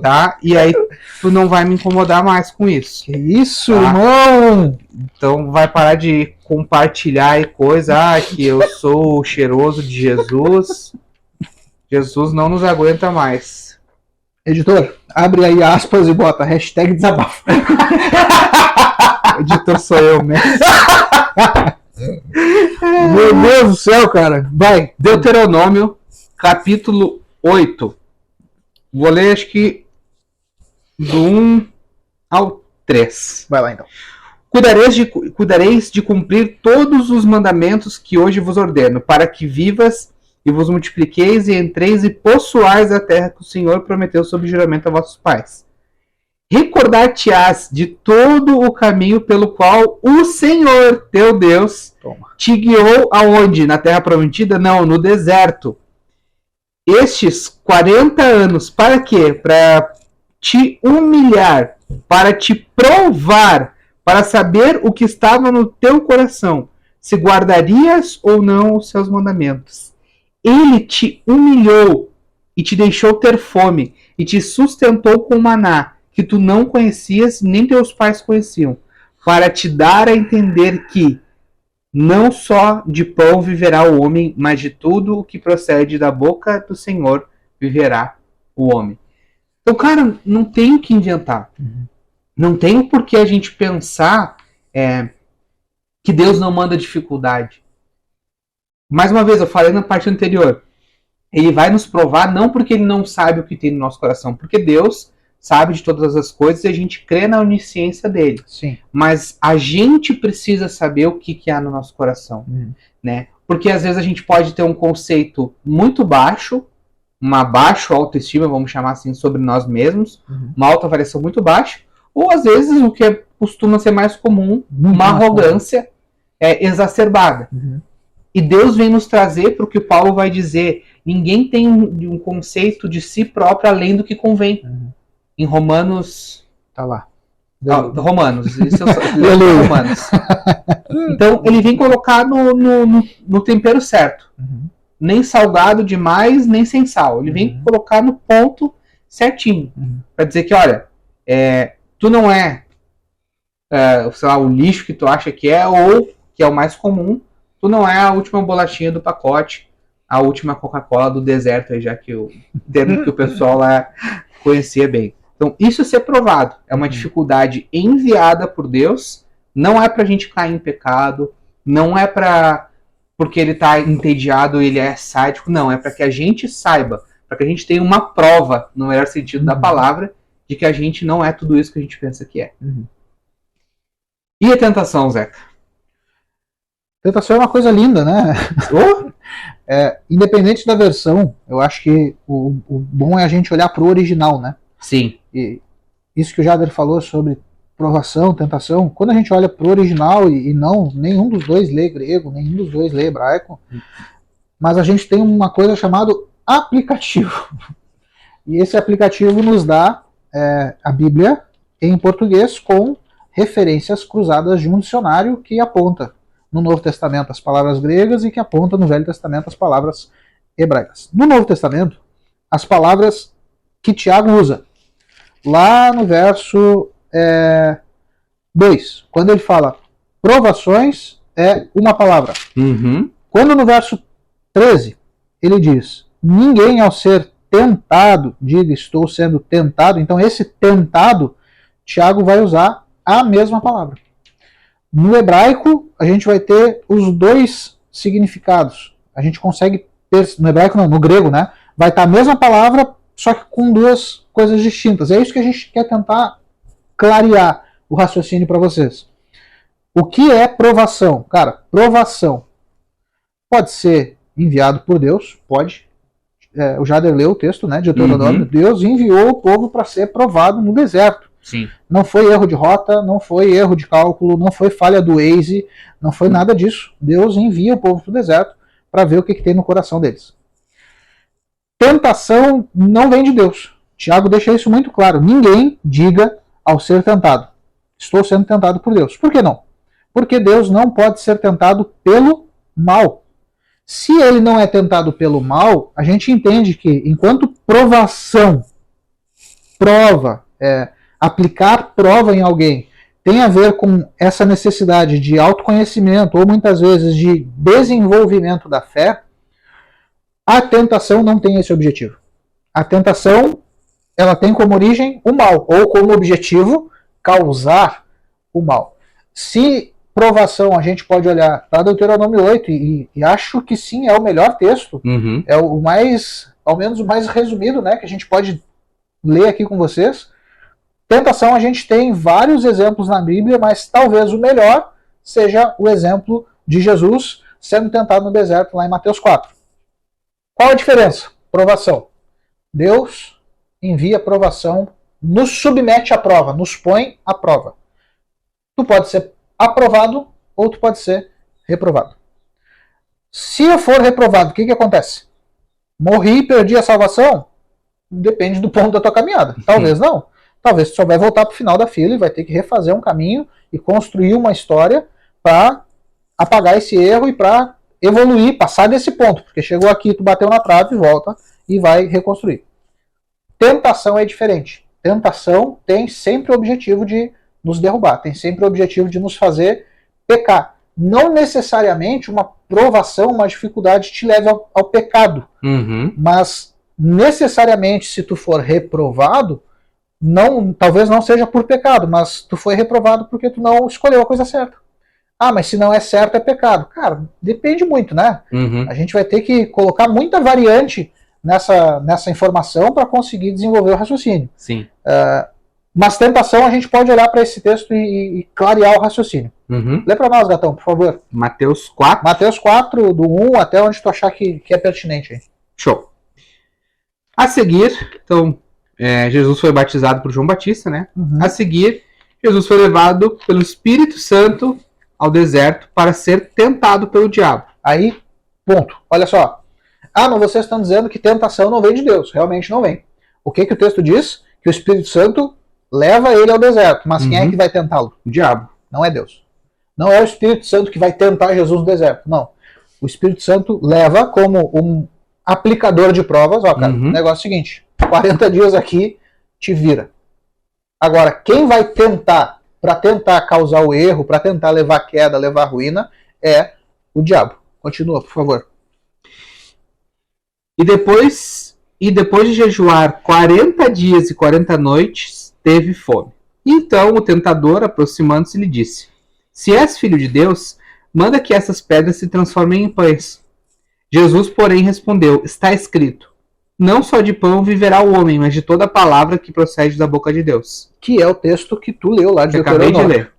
Tá? E aí tu não vai me incomodar mais com isso. Que isso, tá? Irmão! Então vai parar de compartilhar e coisa. Que eu sou o cheiroso de Jesus. Jesus não nos aguenta mais. Editor, abre aí aspas e bota hashtag desabafo. Editor sou eu mesmo. Meu Deus do céu, cara. Vai. Deuteronômio, capítulo 8. Vou ler, acho que do 1 ao 3. Vai lá, então. Cuidareis de cumprir todos os mandamentos que hoje vos ordeno, para que vivas e vos multipliqueis e entreis e possuais a terra que o Senhor prometeu sob juramento a vossos pais. Recordar-te-ás de todo o caminho pelo qual o Senhor, teu Deus, te guiou aonde? Na terra prometida? Não, no deserto. Estes 40 anos, para quê? Para te humilhar, para te provar, para saber o que estava no teu coração, se guardarias ou não os seus mandamentos. Ele te humilhou e te deixou ter fome e te sustentou com maná que tu não conhecias nem teus pais conheciam, para te dar a entender que não só de pão viverá o homem, mas de tudo o que procede da boca do Senhor viverá o homem. Então, cara, não tem o que inventar. Não tem o porquê a gente pensar que Deus não manda dificuldade. Mais uma vez, eu falei na parte anterior, ele vai nos provar não porque ele não sabe o que tem no nosso coração, porque Deus sabe de todas as coisas e a gente crê na onisciência dele. Sim. Mas a gente precisa saber o que há no nosso coração. Né? Porque às vezes a gente pode ter um conceito muito baixo, uma baixa autoestima, vamos chamar assim, sobre nós mesmos, uma autoavaliação muito baixa, ou às vezes o que costuma ser mais comum, uma arrogância exacerbada. E Deus vem nos trazer para o que Paulo vai dizer. Ninguém tem um conceito de si próprio além do que convém. Em Romanos... Tá lá. Romanos. Isso Romanos. Então, ele vem colocar no tempero certo. Nem salgado demais, nem sem sal. Ele vem colocar no ponto certinho. Para dizer que, olha, tu não sei lá, o lixo que tu acha que é, ou que é o mais comum, tu não é a última bolachinha do pacote, a última Coca-Cola do deserto, já que o termo que o pessoal lá conhecia bem. Então, isso é ser provado. É uma dificuldade enviada por Deus, não é pra gente cair em pecado, não é porque ele tá entediado, ele é sádico, não, é para que a gente saiba, para que a gente tenha uma prova, no melhor sentido da palavra, de que a gente não é tudo isso que a gente pensa que é. E a tentação, Zeca? Tentação é uma coisa linda, né? Independente da versão, eu acho que o bom é a gente olhar pro original, né? Sim. E isso que o Jader falou sobre provação, tentação, quando a gente olha pro original e não, nenhum dos dois lê grego, nenhum dos dois lê hebraico, mas a gente tem uma coisa chamada aplicativo. E esse aplicativo nos dá a Bíblia em português com referências cruzadas de um dicionário que aponta no Novo Testamento as palavras gregas e que aponta no Velho Testamento as palavras hebraicas. No Novo Testamento, as palavras que Tiago usa, lá no verso 2, quando ele fala provações, é uma palavra. Uhum. Quando no verso 13, ele diz, ninguém ao ser tentado, diga estou sendo tentado, então esse tentado, Tiago vai usar a mesma palavra. No hebraico, a gente vai ter os dois significados. A gente consegue, no hebraico não, no grego, né? Vai estar a mesma palavra, só que com duas coisas distintas. É isso que a gente quer tentar clarear o raciocínio para vocês. O que é provação? Cara, provação pode ser enviado por Deus, pode. O Jader leu o texto, né, de Deuteronômio. Deus enviou o povo para ser provado no deserto. Sim. Não foi erro de rota, não foi erro de cálculo, não foi falha do Waze, não foi nada disso. Deus envia o povo para o deserto para ver o que tem no coração deles. Tentação não vem de Deus. Tiago deixa isso muito claro. Ninguém diga ao ser tentado, estou sendo tentado por Deus. Por que não? Porque Deus não pode ser tentado pelo mal. Se ele não é tentado pelo mal, a gente entende que enquanto provação, prova, aplicar prova em alguém tem a ver com essa necessidade de autoconhecimento ou muitas vezes de desenvolvimento da fé, a tentação não tem esse objetivo. A tentação, ela tem como origem o mal, ou como objetivo causar o mal. Se provação a gente pode olhar para Deuteronômio 8 e acho que sim, é o melhor texto, é o mais, ao menos o mais resumido, né, que a gente pode ler aqui com vocês. Tentação a gente tem vários exemplos na Bíblia, mas talvez o melhor seja o exemplo de Jesus sendo tentado no deserto lá em Mateus 4. Qual a diferença? Provação. Deus envia provação, nos submete à prova, nos põe à prova. Tu pode ser aprovado ou tu pode ser reprovado. Se eu for reprovado, o que acontece? Morri e perdi a salvação? Depende do ponto da tua caminhada. Talvez não. Talvez tu só vai voltar para o final da fila e vai ter que refazer um caminho e construir uma história para apagar esse erro e para evoluir, passar desse ponto. Porque chegou aqui, tu bateu na trave, volta e vai reconstruir. Tentação é diferente. Tentação tem sempre o objetivo de nos derrubar, tem sempre o objetivo de nos fazer pecar. Não necessariamente uma provação, uma dificuldade te leve ao pecado, mas necessariamente se tu for reprovado, talvez não seja por pecado, mas tu foi reprovado porque tu não escolheu a coisa certa. Ah, mas se não é certo é pecado. Cara, depende muito, né? A gente vai ter que colocar muita variante nessa informação para conseguir desenvolver o raciocínio. Sim. Mas tentação a gente pode olhar para esse texto e clarear o raciocínio. Lê para nós, Gatão, por favor. Mateus 4. Mateus 4, do 1 até onde tu achar que é pertinente. Aí. Show. A seguir, então, Jesus foi batizado por João Batista, né? A seguir, Jesus foi levado pelo Espírito Santo ao deserto para ser tentado pelo diabo. Aí, ponto. Olha só. Ah, mas vocês estão dizendo que tentação não vem de Deus. Realmente não vem. O que o texto diz? Que o Espírito Santo leva ele ao deserto. Mas quem é que vai tentá-lo? O diabo. Não é Deus. Não é o Espírito Santo que vai tentar Jesus no deserto. Não. O Espírito Santo leva como um aplicador de provas. Ó, cara, o negócio é o seguinte. 40 dias aqui, te vira. Agora, quem vai tentar, para tentar causar o erro, para tentar levar queda, levar ruína, é o diabo. Continua, por favor. E depois de jejuar 40 dias e 40 noites, teve fome. Então o tentador, aproximando-se, lhe disse: Se és filho de Deus, manda que essas pedras se transformem em pães. Jesus, porém, respondeu: Está escrito: Não só de pão viverá o homem, mas de toda palavra que procede da boca de Deus. Que é o texto que tu leu lá de Deuteronômio. Acabei de ler.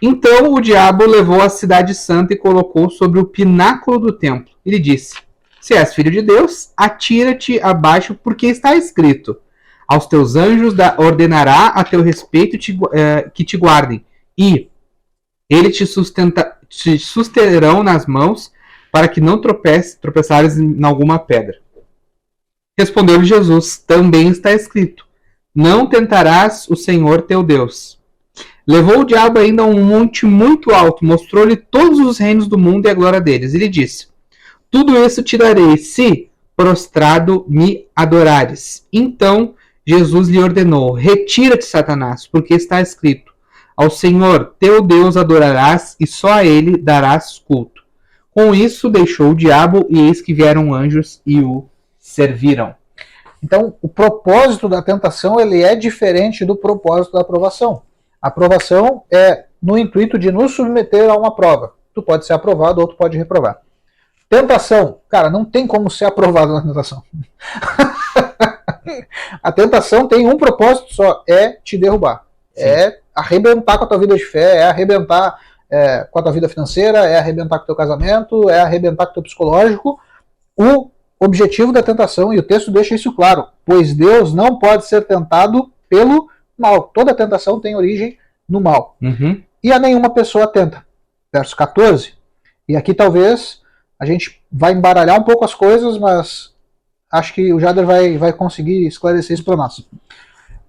Então o diabo levou a cidade santa e colocou sobre o pináculo do templo. Ele disse: Se és filho de Deus, atira-te abaixo, porque está escrito: Aos teus anjos ordenará a teu respeito que te guardem, e eles te susterão nas mãos, para que não tropeçares em alguma pedra. Respondeu-lhe Jesus, também está escrito, não tentarás o Senhor teu Deus. Levou o diabo ainda a um monte muito alto, mostrou-lhe todos os reinos do mundo e a glória deles. E lhe disse, tudo isso te darei, se prostrado me adorares. Então Jesus lhe ordenou, retira-te, Satanás, porque está escrito, ao Senhor teu Deus adorarás e só a ele darás culto. Com isso deixou o diabo e eis que vieram anjos e o serviram. Então, o propósito da tentação ele é diferente do propósito da aprovação. A aprovação é no intuito de nos submeter a uma prova. Tu pode ser aprovado ou tu pode reprovar. Tentação, cara, não tem como ser aprovado na tentação. A tentação tem um propósito só, é te derrubar. Sim. É arrebentar com a tua vida de fé, é arrebentar com a tua vida financeira, é arrebentar com o teu casamento, é arrebentar com o teu psicológico. O objetivo da tentação, e o texto deixa isso claro, pois Deus não pode ser tentado pelo mal. Toda tentação tem origem no mal. Uhum. E a nenhuma pessoa tenta. Verso 14. E aqui talvez a gente vai embaralhar um pouco as coisas, mas acho que o Jader vai conseguir esclarecer isso para nós.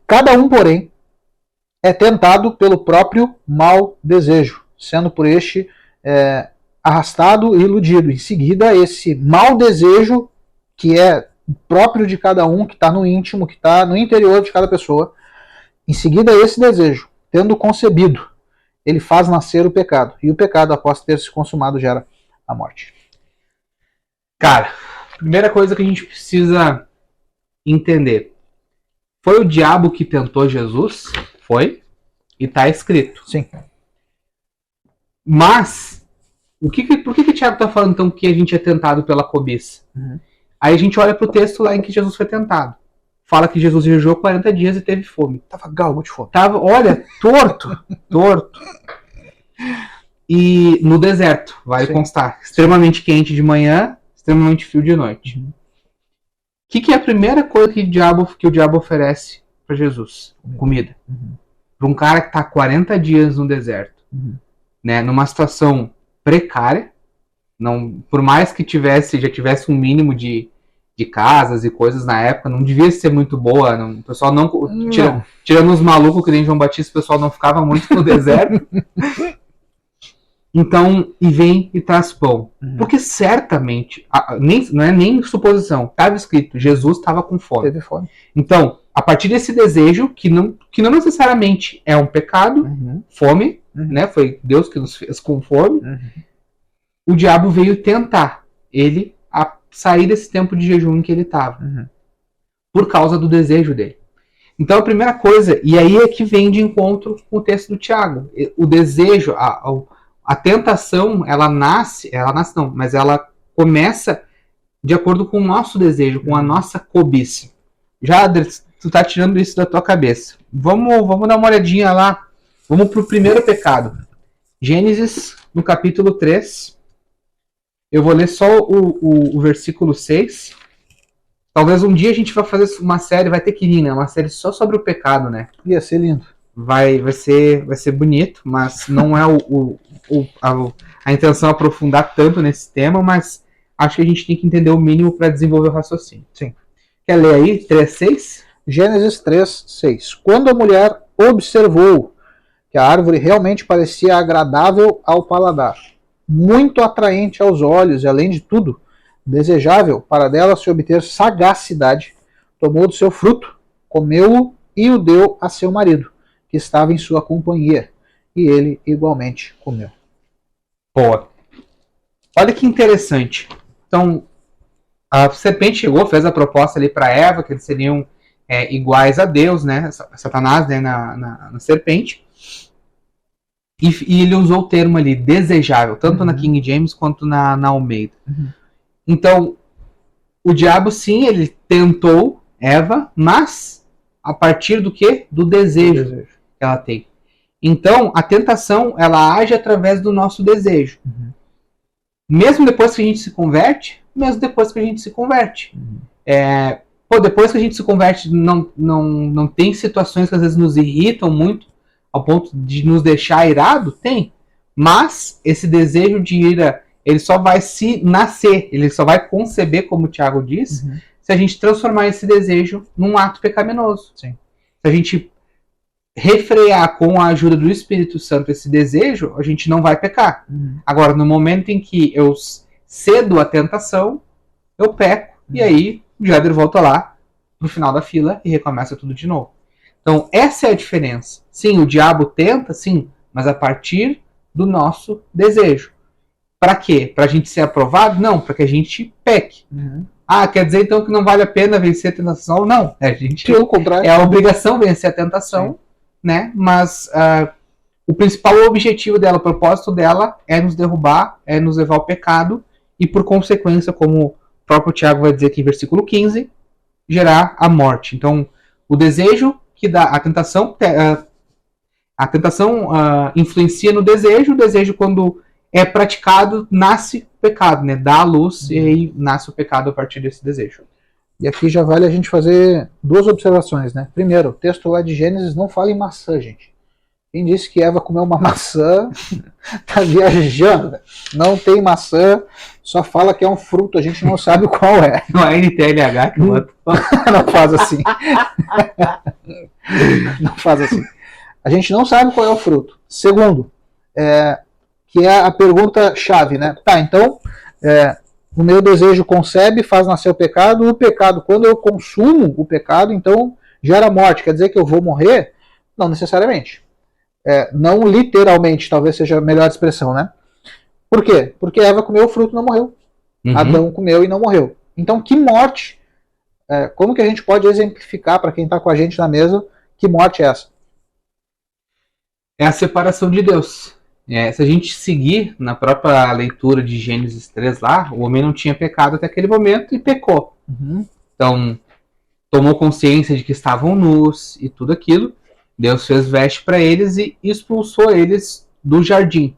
Cada um, porém, é tentado pelo próprio mau desejo, sendo por este arrastado e iludido. Em seguida, esse mau desejo, que é próprio de cada um, que está no íntimo, que está no interior de cada pessoa, em seguida, esse desejo, tendo concebido, ele faz nascer o pecado. E o pecado, após ter se consumado, gera a morte. Cara, primeira coisa que a gente precisa entender. Foi o diabo que tentou Jesus? Foi. E está escrito. Sim. Mas, por que o Tiago está falando então que a gente é tentado pela cobiça? Uhum. Aí a gente olha para o texto lá em que Jesus foi tentado. Fala que Jesus jejuou 40 dias e teve fome. Tava galgo de fome. Tava, olha, torto. E no deserto, vale Sim. constar. Extremamente quente de manhã, extremamente frio de noite. O que é a primeira coisa que o diabo oferece para Jesus? Comida. Uhum. Para um cara que está 40 dias no deserto, né, numa situação precária, não, por mais que já tivesse um mínimo de casas e coisas na época, não devia ser muito boa. Não, o pessoal não. Tirando os malucos que nem João Batista, o pessoal não ficava muito no deserto. Então, e vem e traz pão. Porque certamente, não é nem suposição, estava escrito, Jesus estava com fome. Teve fome. Então, a partir desse desejo, que não necessariamente é um pecado, fome, né? Foi Deus que nos fez com fome, o diabo veio tentar ele a sair desse tempo de jejum em que ele estava. Por causa do desejo dele. Então, a primeira coisa, e aí é que vem de encontro com o texto do Tiago. O desejo, a tentação, mas ela começa de acordo com o nosso desejo, com a nossa cobiça. Jader, tu tá tirando isso da tua cabeça. Vamos dar uma olhadinha lá. Vamos pro primeiro pecado. Gênesis, no capítulo 3. Eu vou ler só o versículo 6. Talvez um dia a gente vai fazer uma série, vai ter que ir, né? Uma série só sobre o pecado, né? Ia ser lindo. Vai ser bonito, mas não é a intenção é aprofundar tanto nesse tema, mas acho que a gente tem que entender o mínimo para desenvolver o raciocínio. Sim. Quer ler aí? 3:6? Gênesis 3:6. Quando a mulher observou que a árvore realmente parecia agradável ao paladar, muito atraente aos olhos e, além de tudo, desejável para dela se obter sagacidade, tomou do seu fruto, comeu-o e o deu a seu marido, que estava em sua companhia, e ele igualmente comeu. Boa. Olha que interessante. Então, a serpente chegou, fez a proposta ali para Eva, que eles seriam iguais a Deus, né? Satanás, né? na serpente. E ele usou o termo ali, desejável, tanto na King James quanto na Almeida. Então, o diabo, sim, ele tentou Eva, mas a partir do quê? Do desejo que ela tem. Então, a tentação, ela age através do nosso desejo. Mesmo depois que a gente se converte, depois que a gente se converte, não tem situações que às vezes nos irritam muito, ao ponto de nos deixar irado? Tem. Mas esse desejo de ira, ele só vai se nascer, ele só vai conceber, como o Tiago diz, se a gente transformar esse desejo num ato pecaminoso. Sim. Se a gente refrear com a ajuda do Espírito Santo esse desejo, a gente não vai pecar. Agora, no momento em que eu cedo à tentação, eu peco, e aí o Jader volta lá no final da fila e recomeça tudo de novo. Então, essa é a diferença. Sim, o diabo tenta, sim, mas a partir do nosso desejo. Para quê? Para a gente ser aprovado? Não, para que a gente peque. Ah, quer dizer então que não vale a pena vencer a tentação? Não, a gente Pelo contrário. é a obrigação vencer a tentação, né? Mas o principal objetivo dela, o propósito dela é nos derrubar, é nos levar ao pecado e, por consequência, como o próprio Tiago vai dizer aqui em versículo 15, gerar a morte. Então, o desejo que dá a tentação influencia no desejo, o desejo, quando é praticado, nasce o pecado, né? Dá a luz e aí nasce o pecado a partir desse desejo. E aqui já vale a gente fazer duas observações, né? Primeiro, o texto lá de Gênesis não fala em maçã, gente. Quem disse que Eva comeu uma maçã tá viajando. Não tem maçã, só fala que é um fruto, a gente não sabe qual é. Não é NTLH que bota. Não faz assim. Não faz assim. A gente não sabe qual é o fruto. Segundo, que é a pergunta chave, né? Tá, então, o meu desejo concebe, faz nascer o pecado, quando eu consumo o pecado, então gera morte. Quer dizer que eu vou morrer? Não necessariamente. Não literalmente, talvez seja a melhor expressão, né? Por quê? Porque Eva comeu o fruto e não morreu. Adão comeu e não morreu. Então, que morte? Como que a gente pode exemplificar para quem está com a gente na mesa que morte é essa? É a separação de Deus. Se a gente seguir na própria leitura de Gênesis 3 lá, o homem não tinha pecado até aquele momento e pecou. Então, tomou consciência de que estavam nus e tudo aquilo. Deus fez veste para eles e expulsou eles do jardim.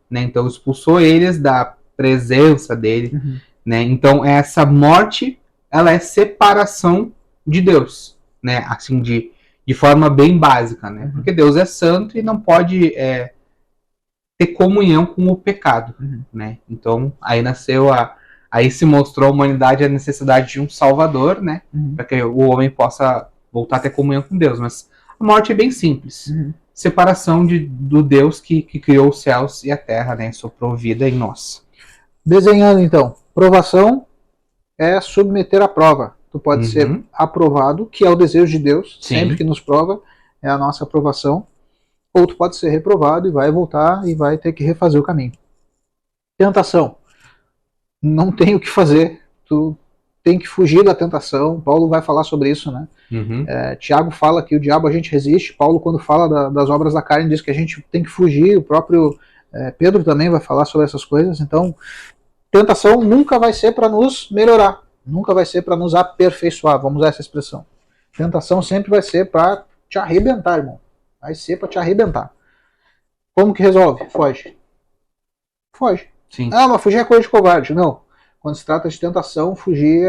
Né? Então, expulsou eles da presença dele. Né? Então, essa morte, ela é separação de Deus. Né? Assim, de forma bem básica. Né? Porque Deus é santo e não pode ter comunhão com o pecado. Né? Então, aí nasceu aí se mostrou à humanidade a necessidade de um salvador, né? Para que o homem possa voltar a ter comunhão com Deus. Mas a morte é bem simples. Separação do Deus que criou os céus e a terra, né? Soprou vida em nós. Desenhando, então. Provação é submeter à prova. Tu pode ser aprovado, que é o desejo de Deus. Sim. Sempre que nos prova, é a nossa aprovação. Ou tu pode ser reprovado e vai voltar e vai ter que refazer o caminho. Tentação. Não tem o que fazer. Tu tem que fugir da tentação. Paulo vai falar sobre isso, né? Tiago fala que o diabo a gente resiste. Paulo, quando fala das obras da carne, diz que a gente tem que fugir. O próprio Pedro também vai falar sobre essas coisas. Então, tentação nunca vai ser para nos melhorar. Nunca vai ser para nos aperfeiçoar. Vamos usar essa expressão. Tentação sempre vai ser para te arrebentar, irmão. Vai ser para te arrebentar. Como que resolve? Foge. Foge. Sim. Ah, mas fugir é coisa de covarde. Não. Quando se trata de tentação, fugir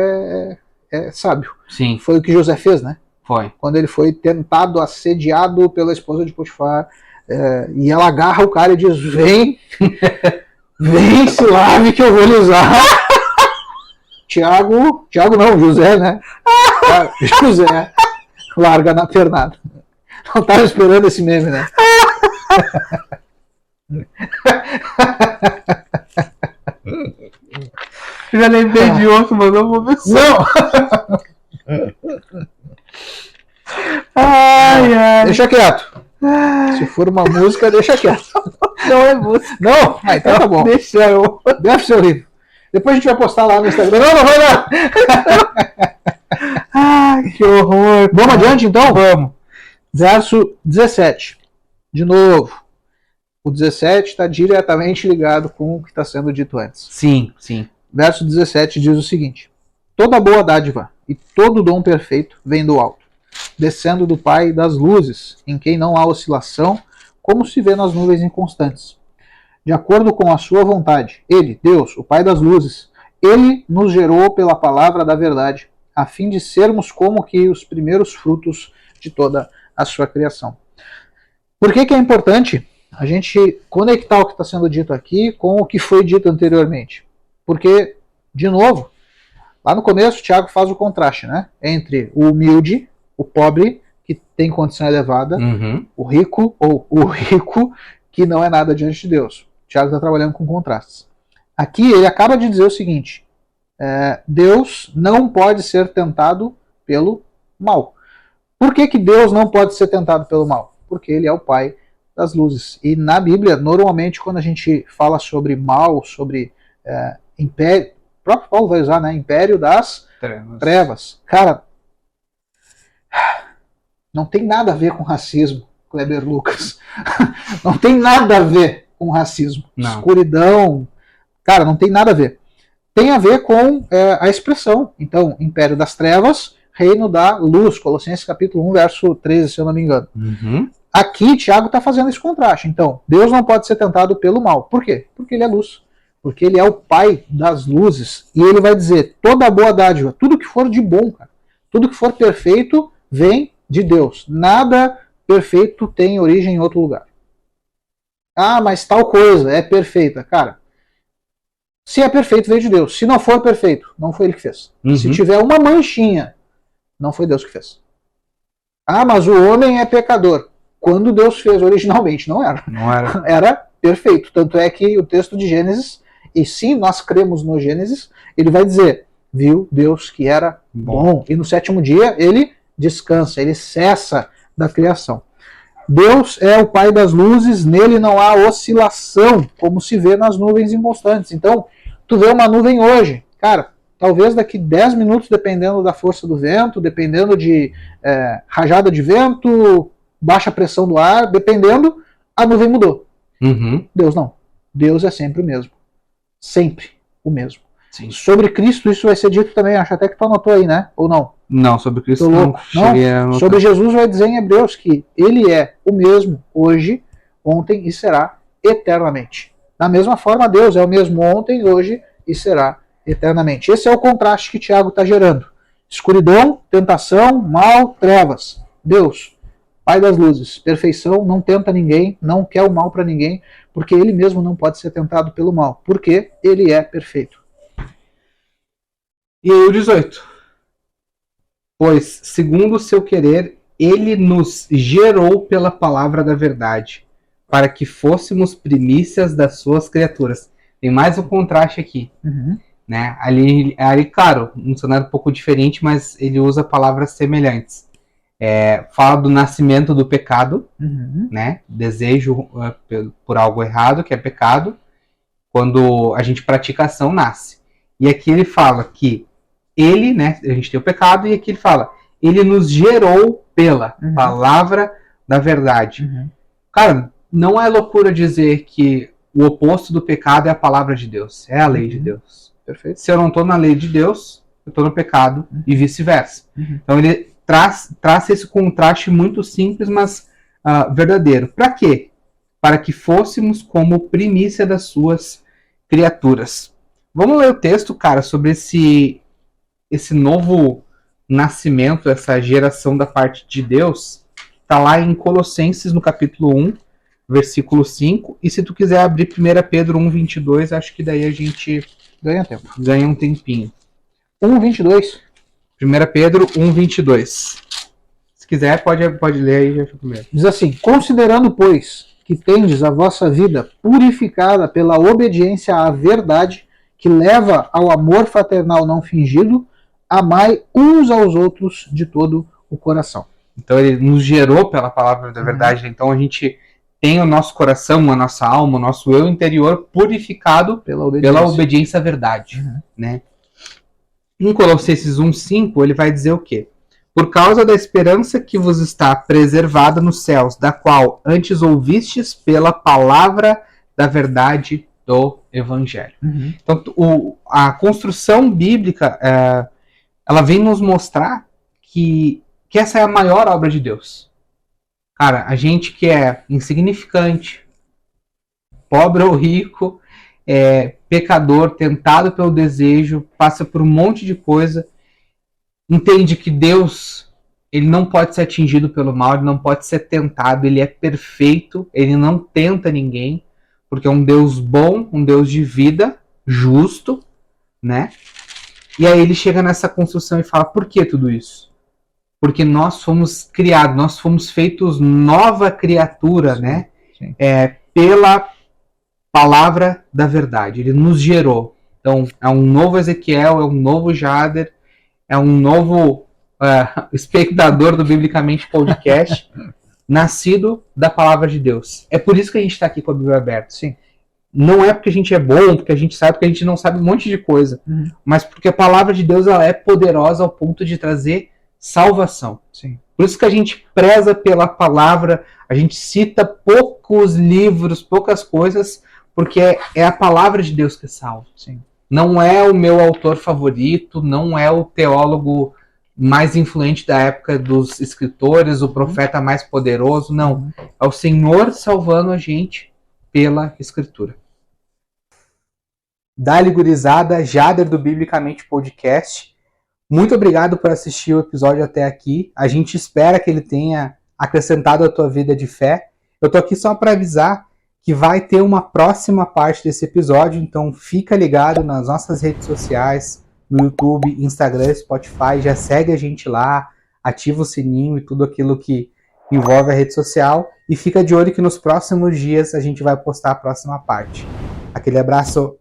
é sábio. Sim. Foi o que José fez, né? Foi. Quando ele foi tentado, assediado pela esposa de Potifar, e ela agarra o cara e diz: vem, vem, se lave que eu vou lhe usar. Tiago não, José, né? José larga na pernada. Não estava esperando esse meme, né? Já lembrei de outro, mas não vou ver só. Não! Deixa quieto. Se for uma música, deixa quieto. Não é música. Não? Então tá bom. Deixa eu. Deve ser horrível. Depois a gente vai postar lá no Instagram. Não vai não. Que horror. Vamos adiante então? Vamos. Verso 17. De novo. O 17 está diretamente ligado com o que está sendo dito antes. Sim, sim. Verso 17 diz o seguinte: toda boa dádiva e todo dom perfeito vem do alto, descendo do Pai das luzes, em quem não há oscilação, como se vê nas nuvens inconstantes. De acordo com a sua vontade, Ele, Deus, o Pai das luzes, Ele nos gerou pela palavra da verdade, a fim de sermos como que os primeiros frutos de toda a sua criação. Por que é importante a gente conectar o que está sendo dito aqui com o que foi dito anteriormente. Porque, de novo, lá no começo, o Tiago faz o contraste, né? Entre o humilde, o pobre, que tem condição elevada, o rico, ou o rico, que não é nada diante de Deus. O Tiago está trabalhando com contrastes. Aqui ele acaba de dizer o seguinte: Deus não pode ser tentado pelo mal. Por que Deus não pode ser tentado pelo mal? Porque ele é o Pai das luzes. E na Bíblia, normalmente, quando a gente fala sobre mal, sobre império, o próprio Paulo vai usar, né? Império das trevas. Cara, não tem nada a ver com racismo, Kleber Lucas. Não tem nada a ver com racismo. Não. Escuridão. Cara, não tem nada a ver. Tem a ver com a expressão. Então, Império das Trevas, Reino da Luz. Colossenses capítulo 1, verso 13, se eu não me engano. Aqui, Tiago está fazendo esse contraste. Então, Deus não pode ser tentado pelo mal. Por quê? Porque ele é luz. Porque ele é o Pai das luzes. E ele vai dizer, toda boa dádiva, tudo que for de bom, cara, tudo que for perfeito, vem de Deus. Nada perfeito tem origem em outro lugar. Ah, mas tal coisa é perfeita. Cara, se é perfeito, veio de Deus. Se não for perfeito, não foi ele que fez. Se tiver uma manchinha, não foi Deus que fez. Ah, mas o homem é pecador. Quando Deus fez originalmente, não era. Não era. Era perfeito. Tanto é que o texto de Gênesis, e sim, nós cremos no Gênesis, ele vai dizer, viu Deus que era bom. E no sétimo dia ele descansa, ele cessa da criação. Deus é o Pai das luzes, nele não há oscilação, como se vê nas nuvens inconstantes. Então, tu vê uma nuvem hoje, cara, talvez daqui 10 minutos, dependendo da força do vento, dependendo de rajada de vento, baixa pressão do ar, dependendo, a nuvem mudou. Deus não. Deus é sempre o mesmo. Sempre o mesmo. Sim. Sobre Cristo isso vai ser dito também, acho até que tu anotou aí, né? Ou não? Não, sobre Cristo não. Sobre Jesus vai dizer em Hebreus que ele é o mesmo hoje, ontem e será eternamente. Da mesma forma, Deus é o mesmo ontem, hoje e será eternamente. Esse é o contraste que Tiago está gerando. Escuridão, tentação, mal, trevas. Deus, Pai das luzes, perfeição, não tenta ninguém, não quer o mal para ninguém, porque ele mesmo não pode ser tentado pelo mal, porque ele é perfeito. E aí o 18. Pois, segundo o seu querer, ele nos gerou pela palavra da verdade, para que fôssemos primícias das suas criaturas. Tem mais um contraste aqui. Né? Ali, claro, um cenário um pouco diferente, mas ele usa palavras semelhantes. Fala do nascimento do pecado, né? Desejo por algo errado, que é pecado. Quando a gente pratica ação, nasce. E aqui ele fala que ele, né, a gente tem o pecado, e aqui ele fala, ele nos gerou pela palavra da verdade. Cara, não é loucura dizer que o oposto do pecado é a palavra de Deus, é a lei de Deus. Perfeito. Se eu não estou na lei de Deus, eu estou no pecado e vice-versa. Então ele traz esse contraste muito simples, mas verdadeiro. Para quê? Para que fôssemos como primícia das suas criaturas. Vamos ler o texto, cara, sobre esse novo nascimento, essa geração da parte de Deus. Está lá em Colossenses, no capítulo 1, versículo 5. E se tu quiser abrir 1 Pedro 1:22, acho que daí a gente ganha tempo. Ganha um tempinho. 1:22. 1 Pedro 1:22. Se quiser, pode ler aí, já fica primeiro. Diz assim, considerando, pois, que tendes a vossa vida purificada pela obediência à verdade, que leva ao amor fraternal não fingido, amai uns aos outros de todo o coração. Então ele nos gerou pela palavra da verdade. Então a gente tem o nosso coração, a nossa alma, o nosso eu interior purificado pela obediência à verdade. Né? Em Colossenses 1:5 ele vai dizer o quê? Por causa da esperança que vos está preservada nos céus, da qual antes ouvistes pela palavra da verdade do Evangelho. Então a construção bíblica ela vem nos mostrar que essa é a maior obra de Deus. Cara, a gente que é insignificante, pobre ou rico, pecador, tentado pelo desejo, passa por um monte de coisa, entende que Deus ele não pode ser atingido pelo mal, ele não pode ser tentado, ele é perfeito, ele não tenta ninguém, porque é um Deus bom, um Deus de vida, justo, né? E aí ele chega nessa construção e fala, por que tudo isso? Porque nós fomos criados, nós fomos feitos nova criatura, sim, né? Sim. Pela palavra da verdade. Ele nos gerou. Então, é um novo Ezequiel, é um novo Jader, é um novo espectador do Biblicamente Podcast, nascido da palavra de Deus. É por isso que a gente está aqui com a Bíblia aberta. Sim. Não é porque a gente é bom, porque a gente sabe, porque a gente não sabe um monte de coisa, mas porque a palavra de Deus ela é poderosa ao ponto de trazer salvação. Sim. Por isso que a gente preza pela palavra, a gente cita poucos livros, poucas coisas, porque é a palavra de Deus que salva. Sim. Não é o meu autor favorito, não é o teólogo mais influente da época dos escritores, o profeta mais poderoso, não. É o Senhor salvando a gente pela Escritura. Dali gurizada, Jader do Biblicamente Podcast. Muito obrigado por assistir o episódio até aqui. A gente espera que ele tenha acrescentado a tua vida de fé. Eu tô aqui só para avisar que vai ter uma próxima parte desse episódio, então fica ligado nas nossas redes sociais, no YouTube, Instagram, Spotify, já segue a gente lá, ativa o sininho e tudo aquilo que envolve a rede social e fica de olho que nos próximos dias a gente vai postar a próxima parte. Aquele abraço!